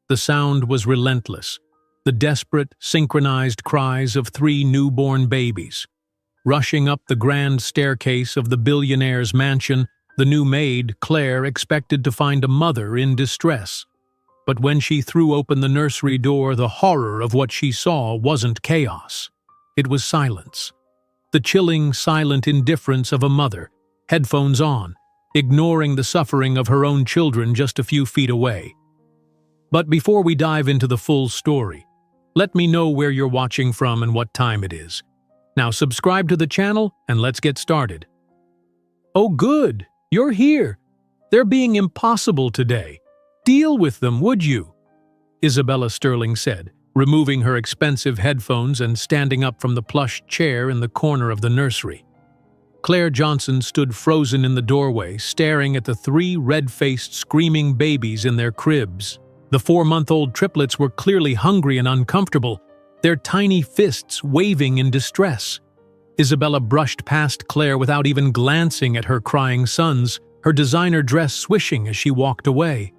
The sound was relentless, the desperate, synchronized cries of 3 newborn babies. Rushing up the grand staircase of the billionaire's mansion, the new maid, Claire, expected to find a mother in distress. But when she threw open the nursery door, the horror of what she saw wasn't chaos. It was silence. The chilling, silent indifference of a mother, headphones on, ignoring the suffering of her own children just a few feet away. But before we dive into the full story, let me know where you're watching from and what time it is. Now subscribe to the channel and let's get started. Oh good, you're here. They're being impossible today. Deal with them, would you? Isabella Sterling said, removing her expensive headphones and standing up from the plush chair in the corner of the nursery. Claire Johnson stood frozen in the doorway, staring at the 3 red-faced, screaming babies in their cribs. The 4-month-old triplets were clearly hungry and uncomfortable, their tiny fists waving in distress. Isabella brushed past Claire without even glancing at her crying sons, her designer dress swishing as she walked away.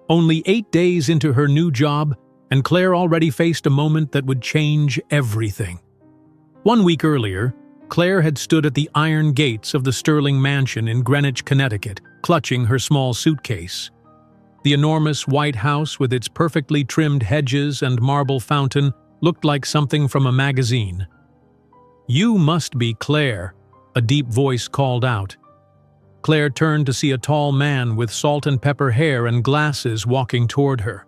Only 8 days into her new job, and Claire already faced a moment that would change everything. 1 week earlier, Claire had stood at the iron gates of the Sterling mansion in Greenwich, Connecticut, clutching her small suitcase. The enormous white house with its perfectly trimmed hedges and marble fountain looked like something from a magazine. "You must be Claire," a deep voice called out. Claire turned to see a tall man with salt and pepper hair and glasses walking toward her.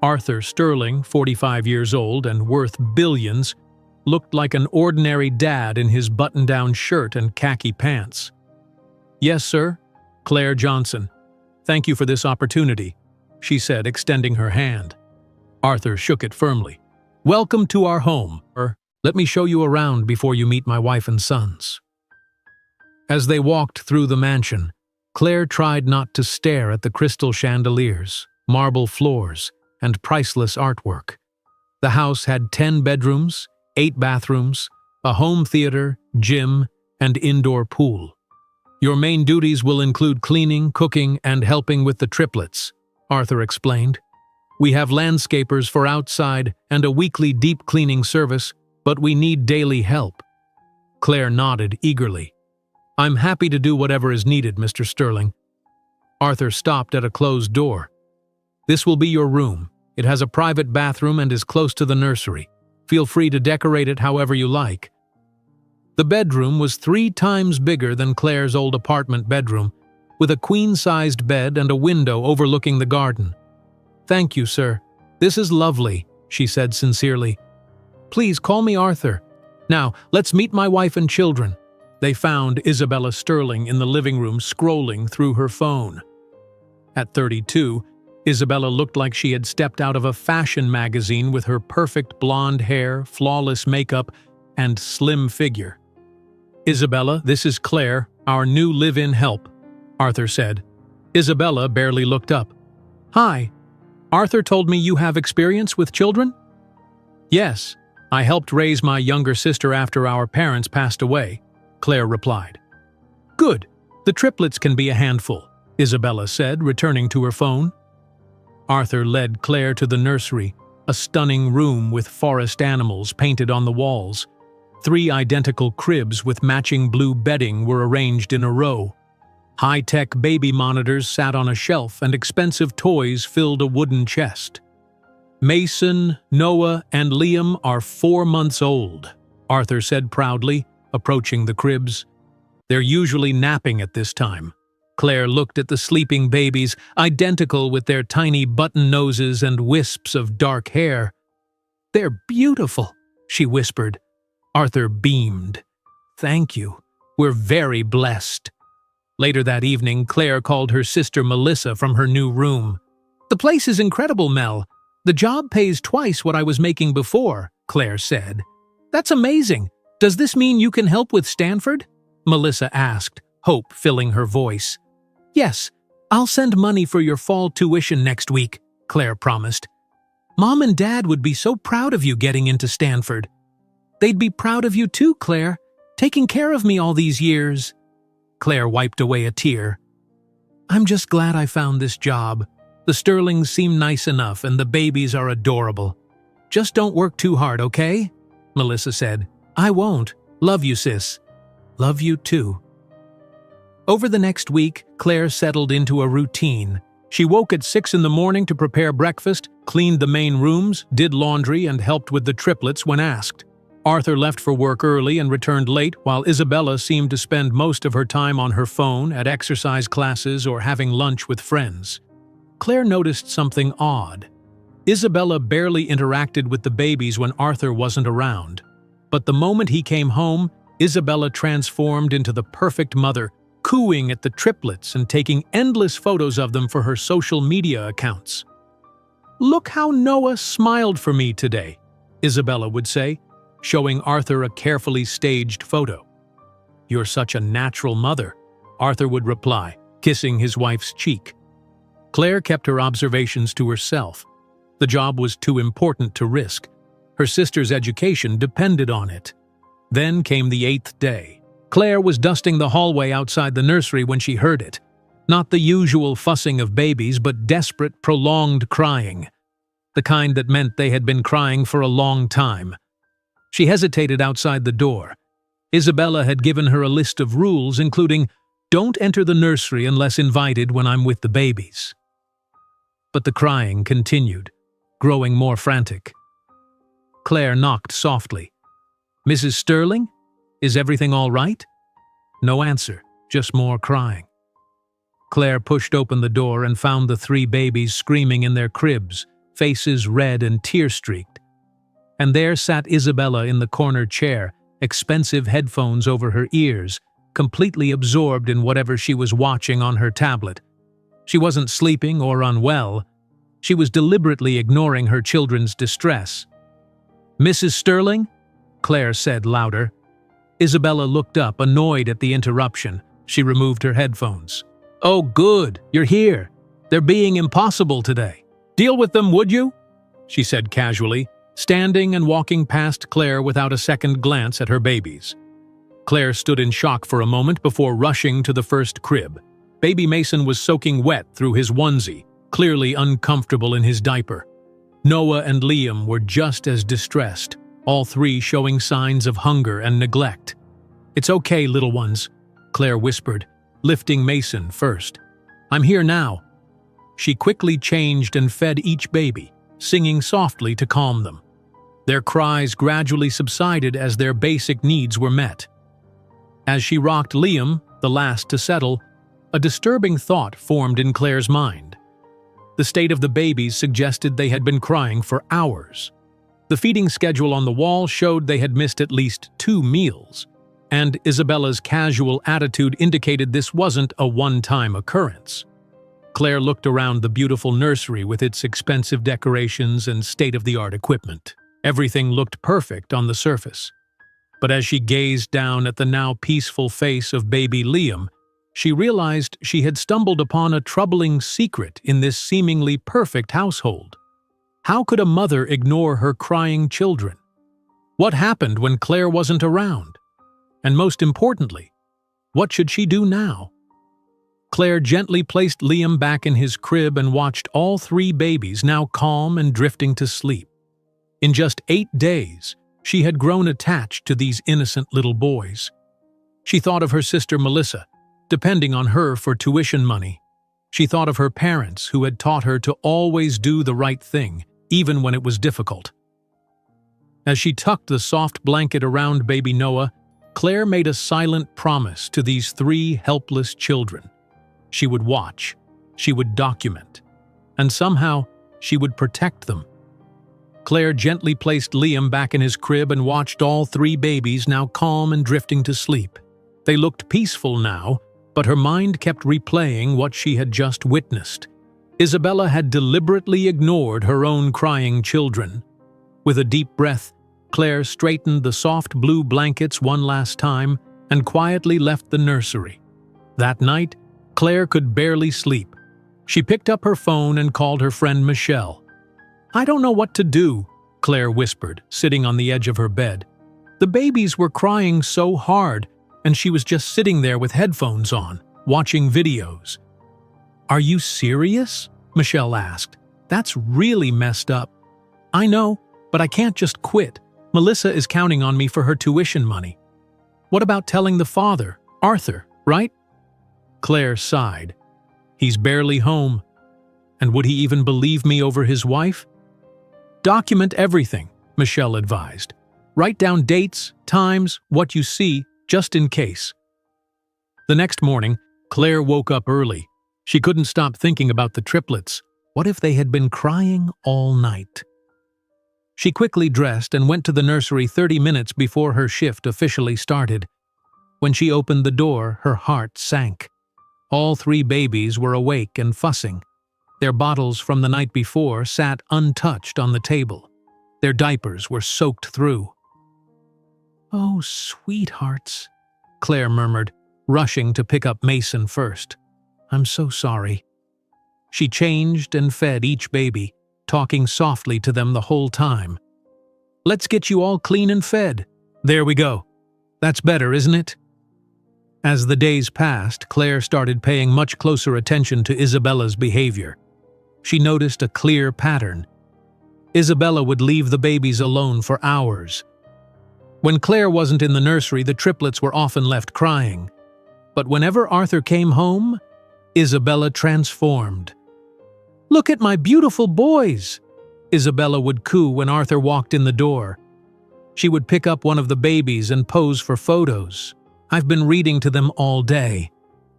Arthur Sterling, 45 years old and worth billions, looked like an ordinary dad in his button-down shirt and khaki pants. "Yes, sir. Claire Johnson. Thank you for this opportunity," she said, extending her hand. Arthur shook it firmly. "Welcome to our home. Let me show you around before you meet my wife and sons." As they walked through the mansion, Claire tried not to stare at the crystal chandeliers, marble floors, and priceless artwork. The house had 10 bedrooms, 8 bathrooms, a home theater, gym, and indoor pool. "Your main duties will include cleaning, cooking, and helping with the triplets," Arthur explained. "We have landscapers for outside and a weekly deep cleaning service, but we need daily help." Claire nodded eagerly. "I'm happy to do whatever is needed, Mr. Sterling." Arthur stopped at a closed door. "This will be your room. It has a private bathroom and is close to the nursery. Feel free to decorate it however you like." The bedroom was 3 times bigger than Claire's old apartment bedroom, with a queen-sized bed and a window overlooking the garden. "Thank you, sir. This is lovely," she said sincerely. "Please call me Arthur. Now, let's meet my wife and children." They found Isabella Sterling in the living room scrolling through her phone. At 32, Isabella looked like she had stepped out of a fashion magazine with her perfect blonde hair, flawless makeup, and slim figure. "Isabella, this is Claire, our new live-in help," Arthur said. Isabella barely looked up. "Hi. Arthur told me you have experience with children?" "Yes, I helped raise my younger sister after our parents passed away," Claire replied. "Good. The triplets can be a handful," Isabella said, returning to her phone. Arthur led Claire to the nursery, a stunning room with forest animals painted on the walls. 3 identical cribs with matching blue bedding were arranged in a row. High-tech baby monitors sat on a shelf and expensive toys filled a wooden chest. "Mason, Noah, and Liam are 4 months old," Arthur said proudly, approaching the cribs. "They're usually napping at this time." Claire looked at the sleeping babies, identical with their tiny button noses and wisps of dark hair. "They're beautiful," she whispered. Arthur beamed. "Thank you. We're very blessed." Later that evening, Claire called her sister Melissa from her new room. "The place is incredible, Mel. The job pays twice what I was making before," Claire said. "That's amazing. Does this mean you can help with Stanford?" Melissa asked, hope filling her voice. "Yes, I'll send money for your fall tuition next week," Claire promised. "Mom and Dad would be so proud of you getting into Stanford." "They'd be proud of you too, Claire, taking care of me all these years." Claire wiped away a tear. "I'm just glad I found this job. The Sterlings seem nice enough and the babies are adorable. Just don't work too hard, okay? Melissa said. I won't. Love you, sis. Love you too. Over the next week, Claire settled into a routine. She woke at 6 in the morning to prepare breakfast, cleaned the main rooms, did laundry, and helped with the triplets when asked. Arthur left for work early and returned late, while Isabella seemed to spend most of her time on her phone, at exercise classes, or having lunch with friends. Claire noticed something odd. Isabella barely interacted with the babies when Arthur wasn't around. But the moment he came home, Isabella transformed into the perfect mother, cooing at the triplets and taking endless photos of them for her social media accounts. Look how Noah smiled for me today, Isabella would say, showing Arthur a carefully staged photo. You're such a natural mother, Arthur would reply, kissing his wife's cheek. Claire kept her observations to herself. The job was too important to risk. Her sister's education depended on it. Then came the 8th day. Claire was dusting the hallway outside the nursery when she heard it. Not the usual fussing of babies, but desperate, prolonged crying. The kind that meant they had been crying for a long time. She hesitated outside the door. Isabella had given her a list of rules, including, "Don't enter the nursery unless invited when I'm with the babies." But the crying continued, growing more frantic. Claire knocked softly. "Mrs. Sterling? Is everything all right?" No answer, just more crying. Claire pushed open the door and found the 3 babies screaming in their cribs, faces red and tear-streaked. And there sat Isabella in the corner chair, expensive headphones over her ears, completely absorbed in whatever she was watching on her tablet. She wasn't sleeping or unwell. She was deliberately ignoring her children's distress. "Mrs. Sterling?" Claire said louder. Isabella looked up, annoyed at the interruption. She removed her headphones. "Oh, good, you're here. They're being impossible today. Deal with them, would you?" she said casually, standing and walking past Claire without a second glance at her babies. Claire stood in shock for a moment before rushing to the first crib. Baby Mason was soaking wet through his onesie, clearly uncomfortable in his diaper. Noah and Liam were just as distressed, all 3 showing signs of hunger and neglect. "It's okay, little ones," Claire whispered, lifting Mason first. "I'm here now." She quickly changed and fed each baby, singing softly to calm them. Their cries gradually subsided as their basic needs were met. As she rocked Liam, the last to settle, a disturbing thought formed in Claire's mind. The state of the babies suggested they had been crying for hours. The feeding schedule on the wall showed they had missed at least 2 meals, and Isabella's casual attitude indicated this wasn't a one-time occurrence. Claire looked around the beautiful nursery with its expensive decorations and state-of-the-art equipment. Everything looked perfect on the surface. But as she gazed down at the now peaceful face of baby Liam, she realized she had stumbled upon a troubling secret in this seemingly perfect household. How could a mother ignore her crying children? What happened when Claire wasn't around? And most importantly, what should she do now? Claire gently placed Liam back in his crib and watched all 3 babies, now calm and drifting to sleep. In just 8 days, she had grown attached to these innocent little boys. She thought of her sister Melissa, depending on her for tuition money. She thought of her parents, who had taught her to always do the right thing, even when it was difficult. As she tucked the soft blanket around baby Noah, Claire made a silent promise to these 3 helpless children. She would watch, she would document, and somehow she would protect them. Claire gently placed Liam back in his crib and watched all 3 babies, now calm and drifting to sleep. They looked peaceful now, but her mind kept replaying what she had just witnessed. Isabella had deliberately ignored her own crying children. With a deep breath, Claire straightened the soft blue blankets one last time and quietly left the nursery. That night, Claire could barely sleep. She picked up her phone and called her friend Michelle. "I don't know what to do," Claire whispered, sitting on the edge of her bed. The babies were crying so hard, and she was just sitting there with headphones on, watching videos. "Are you serious?" Michelle asked. "That's really messed up." "I know, but I can't just quit. Melissa is counting on me for her tuition money." "What about telling the father, Arthur, right?" Claire sighed. "He's barely home. And would he even believe me over his wife?" "Document everything," Michelle advised. "Write down dates, times, what you see, just in case." The next morning, Claire woke up early. She couldn't stop thinking about the triplets. What if they had been crying all night? She quickly dressed and went to the nursery 30 minutes before her shift officially started. When she opened the door, her heart sank. All 3 babies were awake and fussing. Their bottles from the night before sat untouched on the table. Their diapers were soaked through. "Oh, sweethearts," Claire murmured, rushing to pick up Mason first. "I'm so sorry." She changed and fed each baby, talking softly to them the whole time. "Let's get you all clean and fed. There we go. That's better, isn't it?" As the days passed, Claire started paying much closer attention to Isabella's behavior. She noticed a clear pattern. Isabella would leave the babies alone for hours. When Claire wasn't in the nursery, the triplets were often left crying. But whenever Arthur came home, Isabella transformed. "Look at my beautiful boys!" Isabella would coo when Arthur walked in the door. She would pick up one of the babies and pose for photos. "I've been reading to them all day."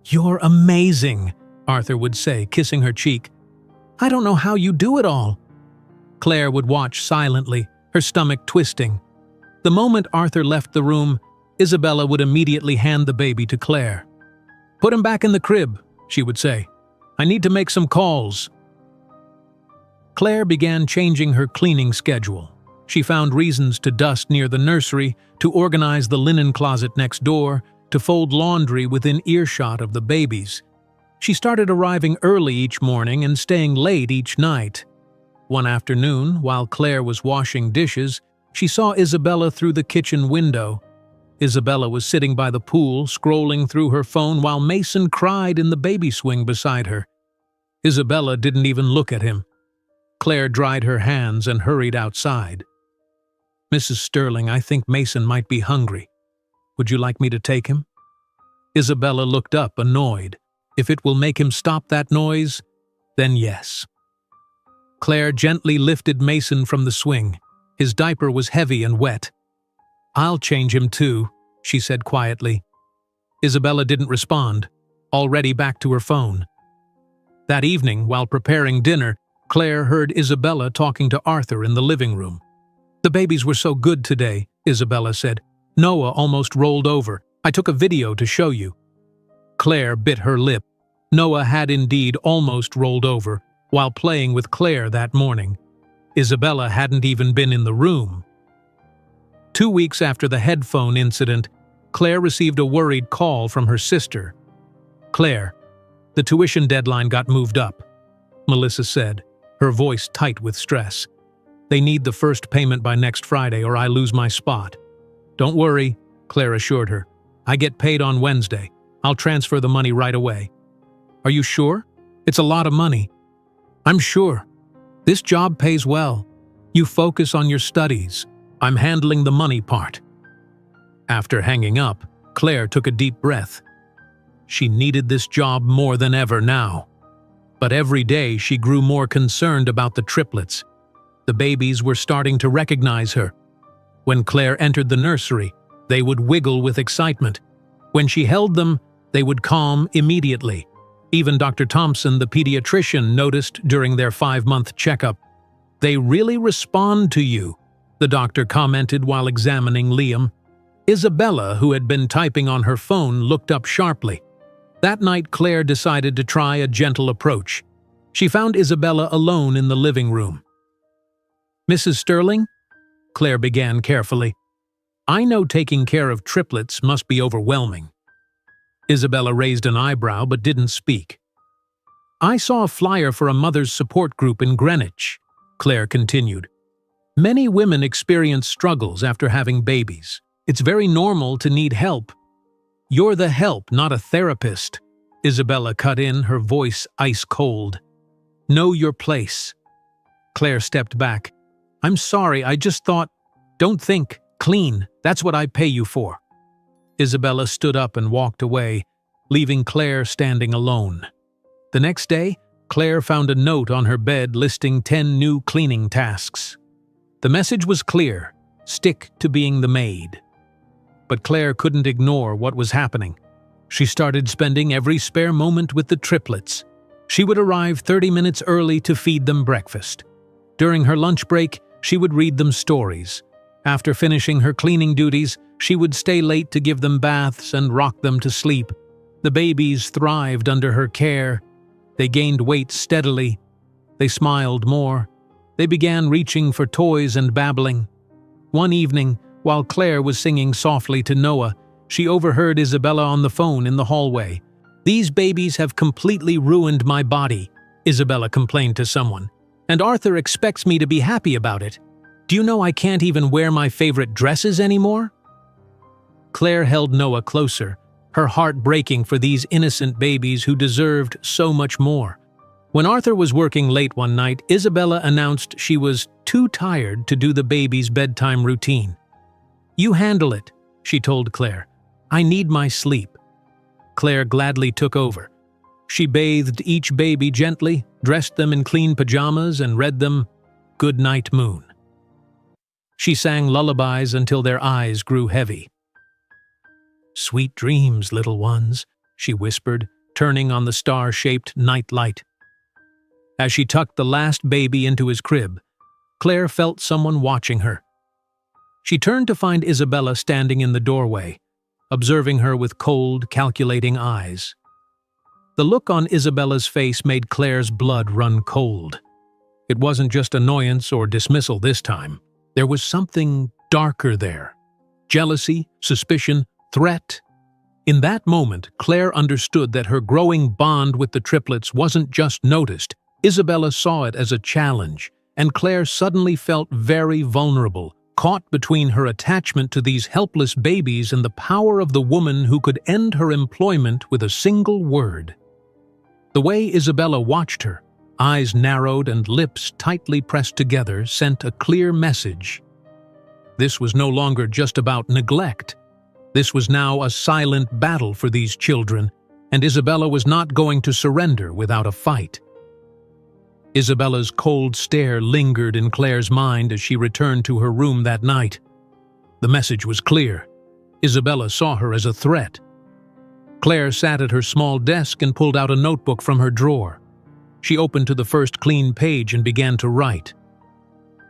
"You're amazing," Arthur would say, kissing her cheek. "I don't know how you do it all." Claire would watch silently, her stomach twisting. The moment Arthur left the room, Isabella would immediately hand the baby to Claire. "Put him back in the crib," she would say. "I need to make some calls." Claire began changing her cleaning schedule. She found reasons to dust near the nursery, to organize the linen closet next door, to fold laundry within earshot of the babies. She started arriving early each morning and staying late each night. One afternoon, while Claire was washing dishes, she saw Isabella through the kitchen window. Isabella was sitting by the pool, scrolling through her phone while Mason cried in the baby swing beside her. Isabella didn't even look at him. Claire dried her hands and hurried outside. "Mrs. Sterling, I think Mason might be hungry. Would you like me to take him?" Isabella looked up, annoyed. If it will make him stop that noise, then yes. Claire gently lifted Mason from the swing. His diaper was heavy and wet. "I'll change him too," she said quietly. Isabella didn't respond, already back to her phone. That evening, while preparing dinner, Claire heard Isabella talking to Arthur in the living room. "The babies were so good today," Isabella said. "Noah almost rolled over. I took a video to show you." Claire bit her lip. Noah had indeed almost rolled over while playing with Claire that morning. Isabella hadn't even been in the room. 2 weeks after the headphone incident, Claire received a worried call from her sister. "Claire, the tuition deadline got moved up," Melissa said, her voice tight with stress. "They need the first payment by next Friday or I lose my spot." "Don't worry," Claire assured her. "I get paid on Wednesday. I'll transfer the money right away." "Are you sure? It's a lot of money." "I'm sure. This job pays well. You focus on your studies. I'm handling the money part." After hanging up, Claire took a deep breath. She needed this job more than ever now. But every day she grew more concerned about the triplets. The babies were starting to recognize her. When Claire entered the nursery, they would wiggle with excitement. When she held them, they would calm immediately. Even Dr. Thompson, the pediatrician, noticed during their 5-month checkup. "They really respond to you," the doctor commented while examining Liam. Isabella, who had been typing on her phone, looked up sharply. That night, Claire decided to try a gentle approach. She found Isabella alone in the living room. "Mrs. Sterling?" Claire began carefully. "I know taking care of triplets must be overwhelming." Isabella raised an eyebrow but didn't speak. "I saw a flyer for a mother's support group in Greenwich," Claire continued. "Many women experience struggles after having babies. It's very normal to need help." "You're the help, not a therapist," Isabella cut in, her voice ice cold. Know your place. Claire stepped back. I'm sorry, I just thought, don't think, clean, that's what I pay you for. Isabella stood up and walked away, leaving Claire standing alone. The next day, Claire found a note on her bed listing 10 new cleaning tasks. The message was clear: stick to being the maid. But Claire couldn't ignore what was happening. She started spending every spare moment with the triplets. She would arrive 30 minutes early to feed them breakfast. During her lunch break, she would read them stories. After finishing her cleaning duties, she would stay late to give them baths and rock them to sleep. The babies thrived under her care. They gained weight steadily. They smiled more. They began reaching for toys and babbling. One evening, while Claire was singing softly to Noah, she overheard Isabella on the phone in the hallway. "These babies have completely ruined my body," Isabella complained to someone. "And Arthur expects me to be happy about it. Do you know I can't even wear my favorite dresses anymore?" Claire held Noah closer, her heart breaking for these innocent babies who deserved so much more. When Arthur was working late one night, Isabella announced she was too tired to do the baby's bedtime routine. "You handle it," she told Claire. "I need my sleep." Claire gladly took over. She bathed each baby gently, dressed them in clean pajamas, and read them "Good Night, Moon." She sang lullabies until their eyes grew heavy. "Sweet dreams, little ones," she whispered, turning on the star-shaped night light. As she tucked the last baby into his crib, Claire felt someone watching her. She turned to find Isabella standing in the doorway, observing her with cold, calculating eyes. The look on Isabella's face made Claire's blood run cold. It wasn't just annoyance or dismissal this time. There was something darker there. Jealousy, suspicion, threat. In that moment, Claire understood that her growing bond with the triplets wasn't just noticed. Isabella saw it as a challenge, and Claire suddenly felt very vulnerable, caught between her attachment to these helpless babies and the power of the woman who could end her employment with a single word. The way Isabella watched her, eyes narrowed and lips tightly pressed together, sent a clear message. This was no longer just about neglect. This was now a silent battle for these children, and Isabella was not going to surrender without a fight. Isabella's cold stare lingered in Claire's mind as she returned to her room that night. The message was clear. Isabella saw her as a threat. Claire sat at her small desk and pulled out a notebook from her drawer. She opened to the first clean page and began to write.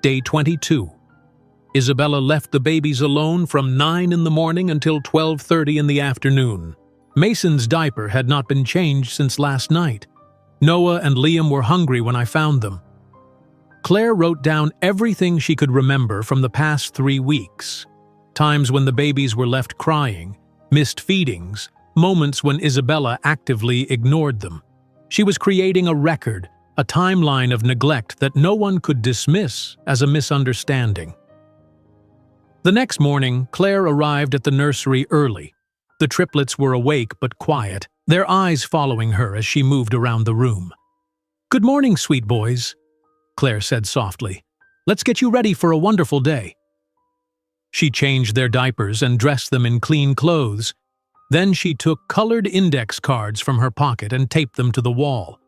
Day 22. Isabella left the babies alone from 9 in the morning until 12:30 in the afternoon. Mason's diaper had not been changed since last night. Noah and Liam were hungry when I found them. Claire wrote down everything she could remember from the past 3 weeks. Times when the babies were left crying, missed feedings, moments when Isabella actively ignored them. She was creating a record, a timeline of neglect that no one could dismiss as a misunderstanding. The next morning, Claire arrived at the nursery early. The triplets were awake but quiet, their eyes following her as she moved around the room. "Good morning, sweet boys," Claire said softly. "Let's get you ready for a wonderful day." She changed their diapers and dressed them in clean clothes. Then she took colored index cards from her pocket and taped them to the wall.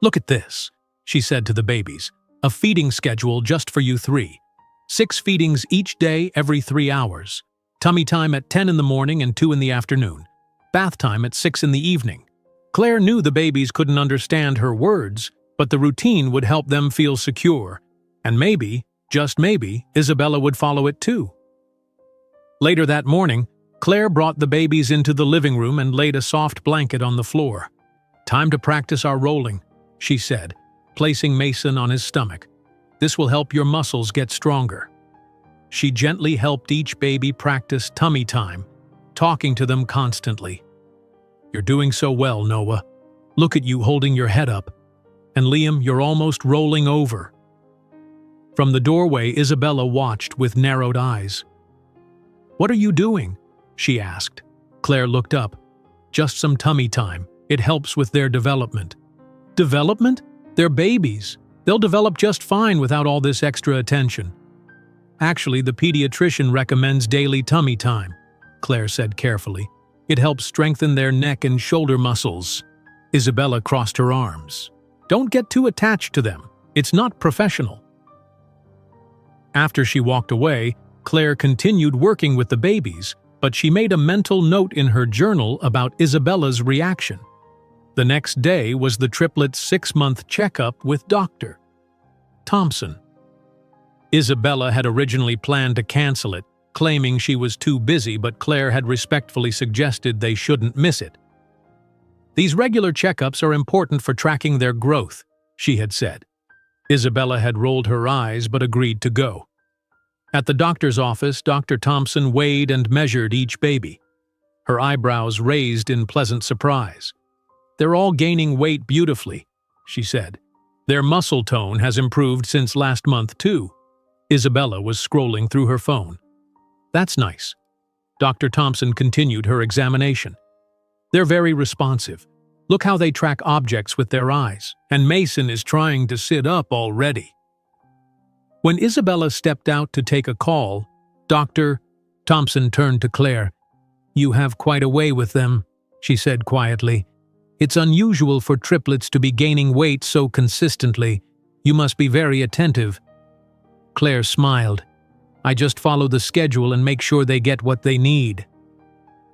"Look at this," she said to the babies. "A feeding schedule just for you 3. 6 feedings each day every 3 hours. Tummy time at 10 in the morning and 2 in the afternoon. Bath time at 6 in the evening." Claire knew the babies couldn't understand her words, but the routine would help them feel secure. And maybe, just maybe, Isabella would follow it too. Later that morning, Claire brought the babies into the living room and laid a soft blanket on the floor. "Time to practice our rolling," she said, placing Mason on his stomach. "This will help your muscles get stronger." She gently helped each baby practice tummy time, talking to them constantly. "You're doing so well, Noah. Look at you holding your head up. And Liam, you're almost rolling over." From the doorway, Isabella watched with narrowed eyes. "What are you doing?" she asked. Claire looked up. "Just some tummy time. It helps with their development." "Development?" They're babies. They'll develop just fine without all this extra attention. Actually, the pediatrician recommends daily tummy time, Claire said carefully. It helps strengthen their neck and shoulder muscles. Isabella crossed her arms. Don't get too attached to them. It's not professional. After she walked away, Claire continued working with the babies, but she made a mental note in her journal about Isabella's reaction. The next day was the triplets' 6-month checkup with Dr. Thompson. Isabella had originally planned to cancel it, claiming she was too busy, but Claire had respectfully suggested they shouldn't miss it. These regular checkups are important for tracking their growth, she had said. Isabella had rolled her eyes but agreed to go. At the doctor's office, Dr. Thompson weighed and measured each baby. Her eyebrows raised in pleasant surprise. They're all gaining weight beautifully, she said. Their muscle tone has improved since last month, too. Isabella was scrolling through her phone. That's nice. Dr. Thompson continued her examination. They're very responsive. Look how they track objects with their eyes, and Mason is trying to sit up already. When Isabella stepped out to take a call, Dr. Thompson turned to Claire. You have quite a way with them, she said quietly. It's unusual for triplets to be gaining weight so consistently. You must be very attentive. Claire smiled. I just follow the schedule and make sure they get what they need.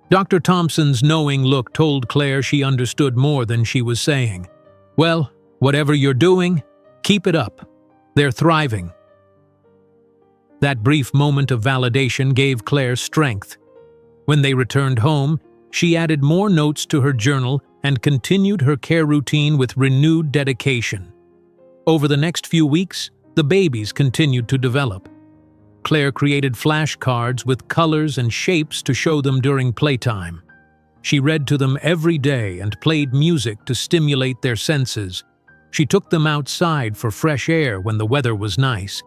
Dr. Thompson's knowing look told Claire she understood more than she was saying. Well, whatever you're doing, keep it up. They're thriving. That brief moment of validation gave Claire strength. When they returned home, she added more notes to her journal and continued her care routine with renewed dedication. Over the next few weeks, the babies continued to develop. Claire created flashcards with colors and shapes to show them during playtime. She read to them every day and played music to stimulate their senses. She took them outside for fresh air when the weather was nice.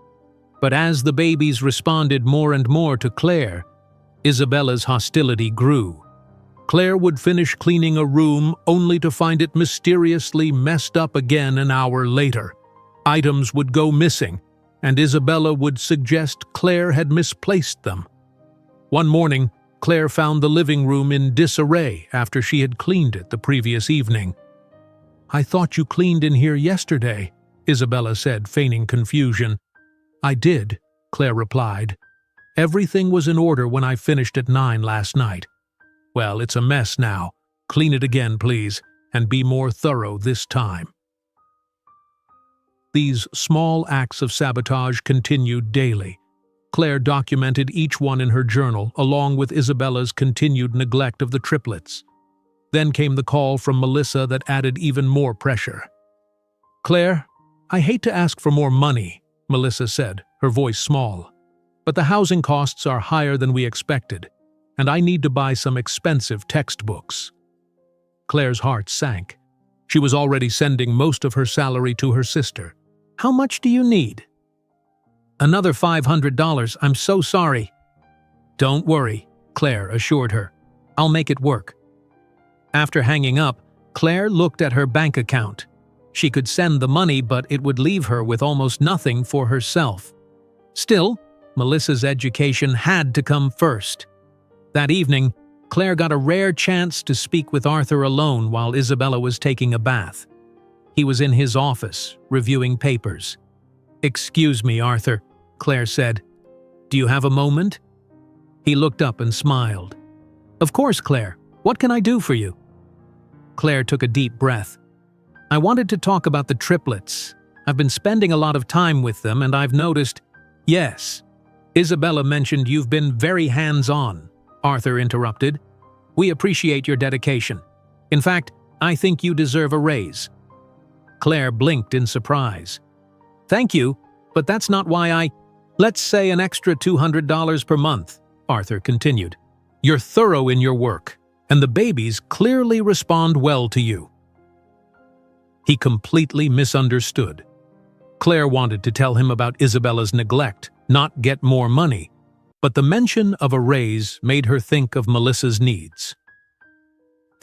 But as the babies responded more and more to Claire, Isabella's hostility grew. Claire would finish cleaning a room only to find it mysteriously messed up again an hour later. Items would go missing, and Isabella would suggest Claire had misplaced them. One morning, Claire found the living room in disarray after she had cleaned it the previous evening. I thought you cleaned in here yesterday, Isabella said, feigning confusion. I did, Claire replied. Everything was in order when I finished at 9 last night. Well, it's a mess now. Clean it again, please, and be more thorough this time. These small acts of sabotage continued daily. Claire documented each one in her journal, along with Isabella's continued neglect of the triplets. Then came the call from Melissa that added even more pressure. Claire, I hate to ask for more money, Melissa said, her voice small. But the housing costs are higher than we expected, and I need to buy some expensive textbooks. Claire's heart sank. She was already sending most of her salary to her sister. How much do you need? Another $500, I'm so sorry. Don't worry, Claire assured her. I'll make it work. After hanging up, Claire looked at her bank account. She could send the money, but it would leave her with almost nothing for herself. Still, Melissa's education had to come first. That evening, Claire got a rare chance to speak with Arthur alone while Isabella was taking a bath. He was in his office, reviewing papers. Excuse me, Arthur, Claire said. Do you have a moment? He looked up and smiled. Of course, Claire. What can I do for you? Claire took a deep breath. I wanted to talk about the triplets. I've been spending a lot of time with them, and I've noticed— Yes. Isabella mentioned you've been very hands-on, Arthur interrupted. We appreciate your dedication. In fact, I think you deserve a raise. Claire blinked in surprise. Thank you, but that's not why Let's say an extra $200 per month, Arthur continued. You're thorough in your work, and the babies clearly respond well to you. He completely misunderstood. Claire wanted to tell him about Isabella's neglect, not get more money, but the mention of a raise made her think of Melissa's needs.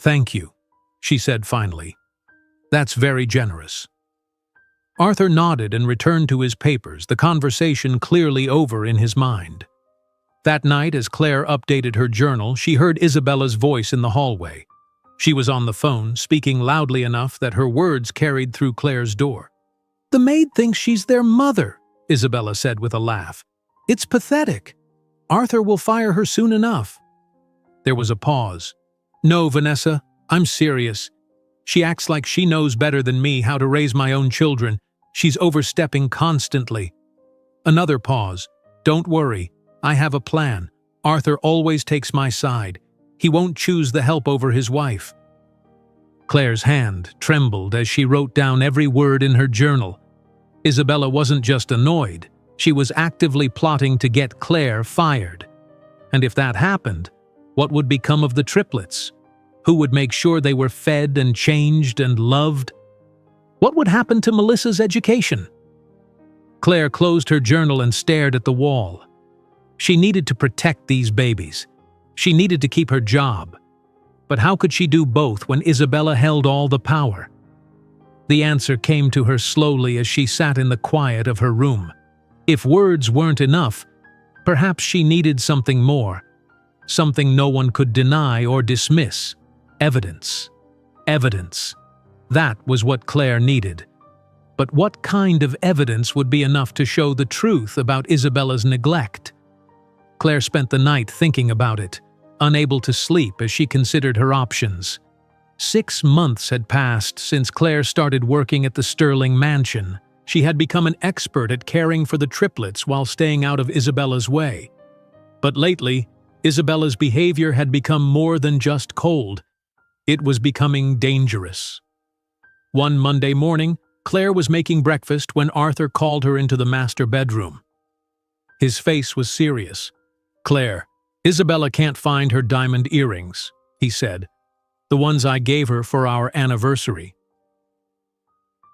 Thank you, she said finally. That's very generous. Arthur nodded and returned to his papers, the conversation clearly over in his mind. That night, as Claire updated her journal, she heard Isabella's voice in the hallway. She was on the phone, speaking loudly enough that her words carried through Claire's door. "The maid thinks she's their mother," Isabella said with a laugh. "It's pathetic. Arthur will fire her soon enough." There was a pause. "No, Vanessa, I'm serious. She acts like she knows better than me how to raise my own children. She's overstepping constantly." Another pause. "Don't worry. I have a plan. Arthur always takes my side. He won't choose the help over his wife." Claire's hand trembled as she wrote down every word in her journal. Isabella wasn't just annoyed. She was actively plotting to get Claire fired. And if that happened, what would become of the triplets? Who would make sure they were fed and changed and loved? What would happen to Melissa's education? Claire closed her journal and stared at the wall. She needed to protect these babies. She needed to keep her job. But how could she do both when Isabella held all the power? The answer came to her slowly as she sat in the quiet of her room. If words weren't enough, perhaps she needed something more. Something no one could deny or dismiss. Evidence. Evidence. That was what Claire needed. But what kind of evidence would be enough to show the truth about Isabella's neglect? Claire spent the night thinking about it, unable to sleep as she considered her options. 6 months had passed since Claire started working at the Sterling mansion. She had become an expert at caring for the triplets while staying out of Isabella's way. But lately, Isabella's behavior had become more than just cold. It was becoming dangerous. One Monday morning, Claire was making breakfast when Arthur called her into the master bedroom. His face was serious. "Claire, Isabella can't find her diamond earrings," he said. "The ones I gave her for our anniversary."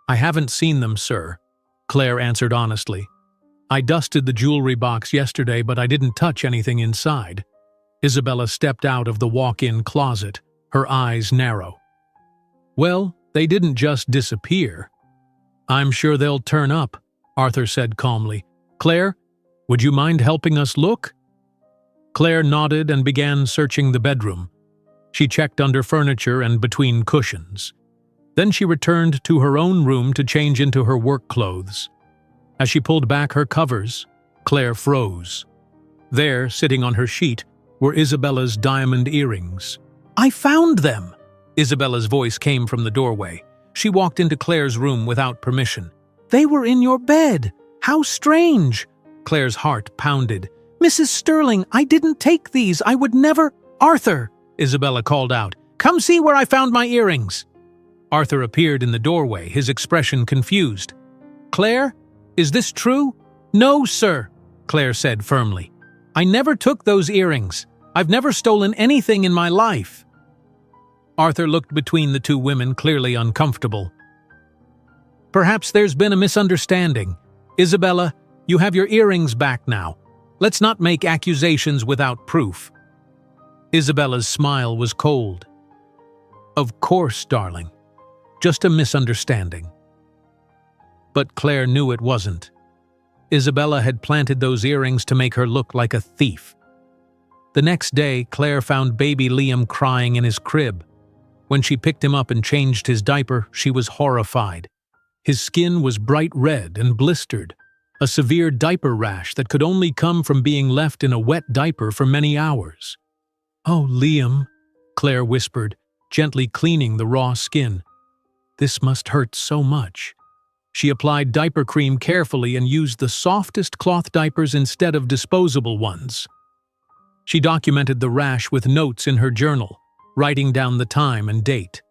"I haven't seen them, sir," Claire answered honestly. "I dusted the jewelry box yesterday, but I didn't touch anything inside." Isabella stepped out of the walk-in closet, her eyes narrow. "Well, they didn't just disappear." "I'm sure they'll turn up," Arthur said calmly. "Claire, would you mind helping us look?" Claire nodded and began searching the bedroom. She checked under furniture and between cushions. Then she returned to her own room to change into her work clothes. As she pulled back her covers, Claire froze. There, sitting on her sheet, were Isabella's diamond earrings. "I found them!" Isabella's voice came from the doorway. She walked into Claire's room without permission. "They were in your bed! How strange!" Claire's heart pounded. "Mrs. Sterling, I didn't take these. I would never—" "Arthur!" Isabella called out. "Come see where I found my earrings!" Arthur appeared in the doorway, his expression confused. "Claire, is this true?" "No, sir," Claire said firmly. "I never took those earrings. I've never stolen anything in my life." Arthur looked between the two women, clearly uncomfortable. "Perhaps there's been a misunderstanding. Isabella, you have your earrings back now. Let's not make accusations without proof." Isabella's smile was cold. "Of course, darling. Just a misunderstanding." But Claire knew it wasn't. Isabella had planted those earrings to make her look like a thief. The next day, Claire found baby Liam crying in his crib. When she picked him up and changed his diaper, she was horrified. His skin was bright red and blistered, a severe diaper rash that could only come from being left in a wet diaper for many hours. "Oh, Liam," Claire whispered, gently cleaning the raw skin. "This must hurt so much." She applied diaper cream carefully and used the softest cloth diapers instead of disposable ones. She documented the rash with notes in her journal, writing down the time and date.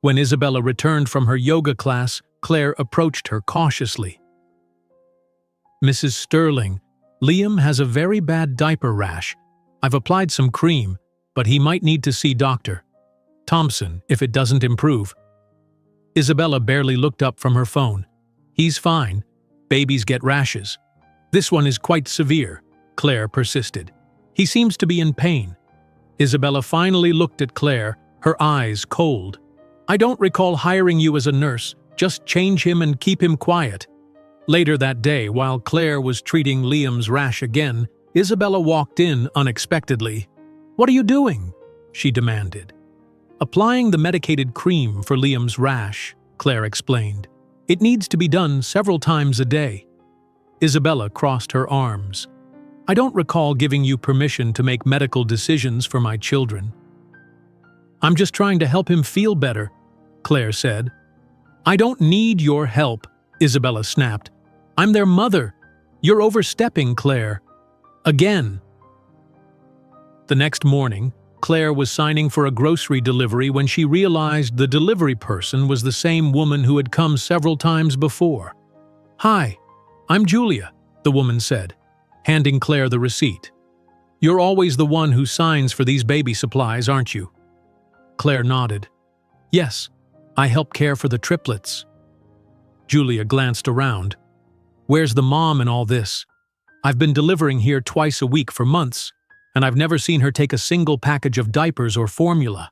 When Isabella returned from her yoga class, Claire approached her cautiously. "Mrs. Sterling, Liam has a very bad diaper rash. I've applied some cream, but he might need to see Dr. Thompson if it doesn't improve." Isabella barely looked up from her phone. "He's fine. Babies get rashes. This one is quite severe," Claire persisted. "He seems to be in pain." Isabella finally looked at Claire, her eyes cold. "I don't recall hiring you as a nurse, Just change him and keep him quiet." Later that day, while Claire was treating Liam's rash again, Isabella walked in unexpectedly. "What are you doing?" she demanded. "Applying the medicated cream for Liam's rash," Claire explained. "It needs to be done several times a day." Isabella crossed her arms. "I don't recall giving you permission to make medical decisions for my children." "I'm just trying to help him feel better," Claire said. "I don't need your help," Isabella snapped. "I'm their mother. You're overstepping, Claire. Again." The next morning, Claire was signing for a grocery delivery when she realized the delivery person was the same woman who had come several times before. "Hi, I'm Julia," the woman said, handing Claire the receipt. "You're always the one who signs for these baby supplies, aren't you?" Claire nodded. "Yes, I help care for the triplets." Julia glanced around. "Where's the mom in all this? I've been delivering here twice a week for months, and I've never seen her take a single package of diapers or formula."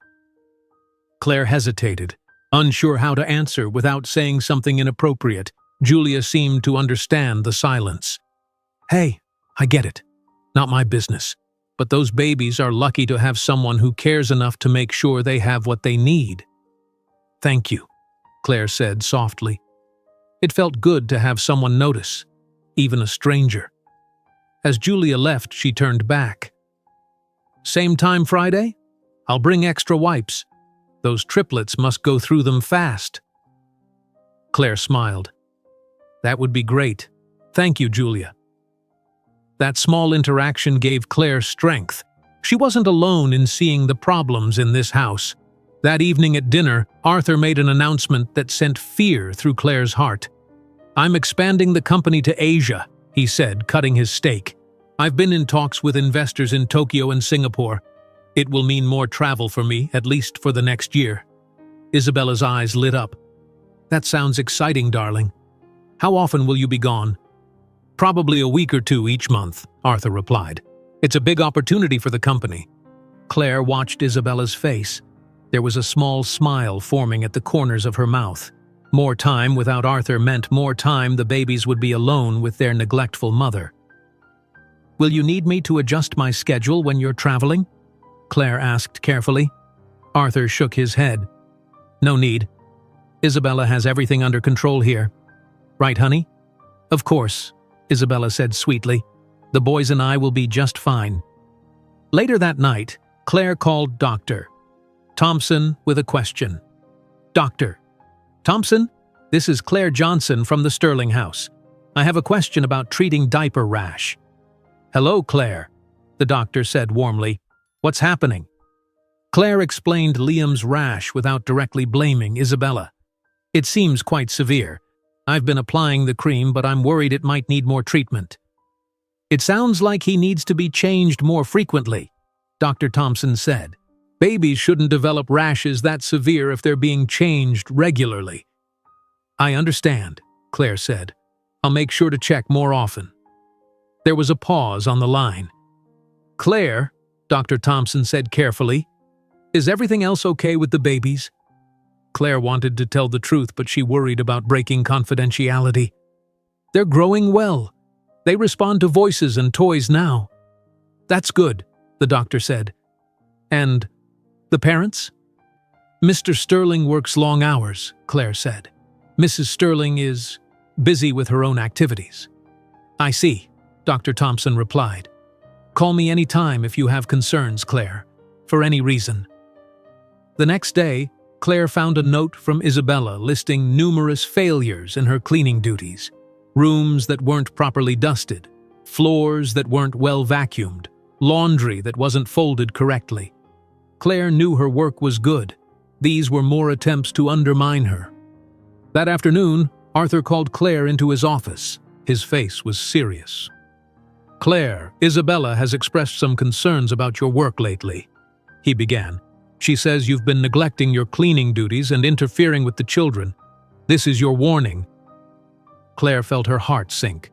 Claire hesitated, unsure how to answer without saying something inappropriate. Julia seemed to understand the silence. "Hey, I get it. Not my business. But those babies are lucky to have someone who cares enough to make sure they have what they need." "Thank you," Claire said softly. It felt good to have someone notice, even a stranger. As Julia left, she turned back. "Same time Friday? I'll bring extra wipes. Those triplets must go through them fast." Claire smiled. "That would be great. Thank you, Julia." That small interaction gave Claire strength. She wasn't alone in seeing the problems in this house. That evening at dinner, Arthur made an announcement that sent fear through Claire's heart. "I'm expanding the company to Asia," he said, cutting his steak. "I've been in talks with investors in Tokyo and Singapore. It will mean more travel for me, at least for the next year." Isabella's eyes lit up. "That sounds exciting, darling. How often will you be gone?" "Probably a week or two each month," Arthur replied. "It's a big opportunity for the company." Claire watched Isabella's face. There was a small smile forming at the corners of her mouth. More time without Arthur meant more time the babies would be alone with their neglectful mother. "Will you need me to adjust my schedule when you're traveling?" Claire asked carefully. Arthur shook his head. "No need. Isabella has everything under control here. Right, honey?" "Of course," Isabella said sweetly. "The boys and I will be just fine." Later that night, Claire called Dr. Thompson with a question. "Dr. Thompson, this is Claire Johnson from the Sterling House. I have a question about treating diaper rash." "Hello, Claire," the doctor said warmly. "What's happening?" Claire explained Liam's rash without directly blaming Isabella. "It seems quite severe. I've been applying the cream, but I'm worried it might need more treatment." "It sounds like he needs to be changed more frequently," Dr. Thompson said. "Babies shouldn't develop rashes that severe if they're being changed regularly." "I understand," Claire said. "I'll make sure to check more often." There was a pause on the line. "Claire," Dr. Thompson said carefully, "is everything else okay with the babies?" Claire wanted to tell the truth, but she worried about breaking confidentiality. "They're growing well. They respond to voices and toys now." "That's good," the doctor said. "And the parents?" "Mr. Sterling works long hours," Claire said. "Mrs. Sterling is busy with her own activities." "I see," Dr. Thompson replied. "Call me any time if you have concerns, Claire, for any reason." The next day, Claire found a note from Isabella listing numerous failures in her cleaning duties. Rooms that weren't properly dusted, floors that weren't well vacuumed, laundry that wasn't folded correctly. Claire knew her work was good. These were more attempts to undermine her. That afternoon, Arthur called Claire into his office. His face was serious. "Claire, Isabella has expressed some concerns about your work lately," he began. "She says you've been neglecting your cleaning duties and interfering with the children. This is your warning." Claire felt her heart sink.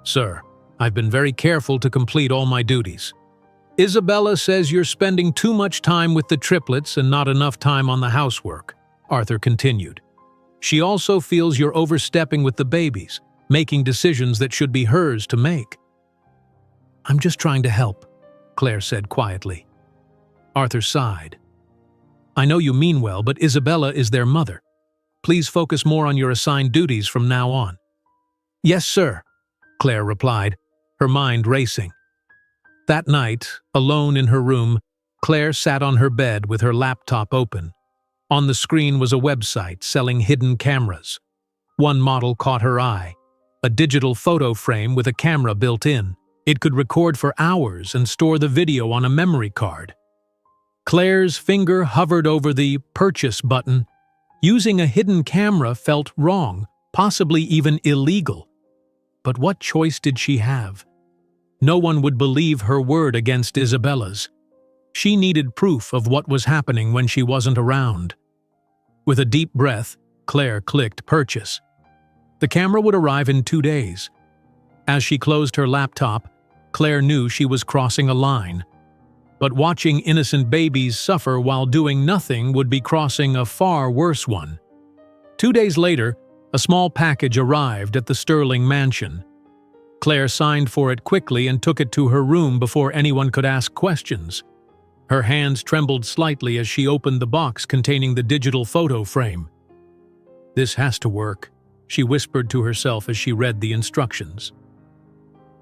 "Sir, I've been very careful to complete all my duties." "Isabella says you're spending too much time with the triplets and not enough time on the housework," Arthur continued. She also feels you're overstepping with the babies, making decisions that should be hers to make. I'm just trying to help, Claire said quietly. Arthur sighed. I know you mean well, but Isabella is their mother. Please focus more on your assigned duties from now on. Yes, sir, Claire replied, her mind racing. That night, alone in her room, Claire sat on her bed with her laptop open. On the screen was a website selling hidden cameras. One model caught her eye, a digital photo frame with a camera built in. It could record for hours and store the video on a memory card. Claire's finger hovered over the purchase button. Using a hidden camera felt wrong, possibly even illegal. But what choice did she have? No one would believe her word against Isabella's. She needed proof of what was happening when she wasn't around. With a deep breath, Claire clicked purchase. The camera would arrive in 2 days. As she closed her laptop, Claire knew she was crossing a line. But watching innocent babies suffer while doing nothing would be crossing a far worse one. 2 days later, a small package arrived at the Sterling mansion. Claire signed for it quickly and took it to her room before anyone could ask questions. Her hands trembled slightly as she opened the box containing the digital photo frame. This has to work, she whispered to herself as she read the instructions.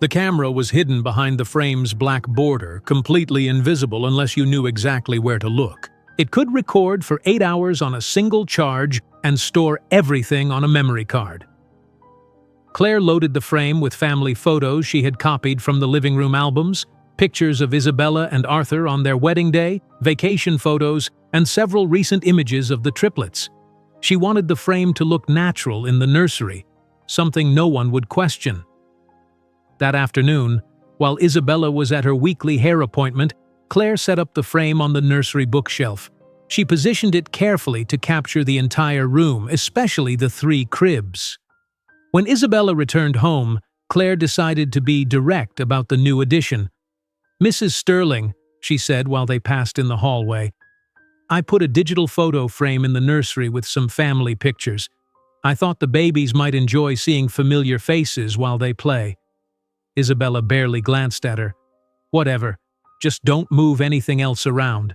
The camera was hidden behind the frame's black border, completely invisible unless you knew exactly where to look. It could record for 8 hours on a single charge and store everything on a memory card. Claire loaded the frame with family photos she had copied from the living room albums, pictures of Isabella and Arthur on their wedding day, vacation photos, and several recent images of the triplets. She wanted the frame to look natural in the nursery, something no one would question. That afternoon, while Isabella was at her weekly hair appointment, Claire set up the frame on the nursery bookshelf. She positioned it carefully to capture the entire room, especially the 3 cribs. When Isabella returned home, Claire decided to be direct about the new addition. Mrs. Sterling, she said while they passed in the hallway, I put a digital photo frame in the nursery with some family pictures. I thought the babies might enjoy seeing familiar faces while they play. Isabella barely glanced at her. Whatever, just don't move anything else around.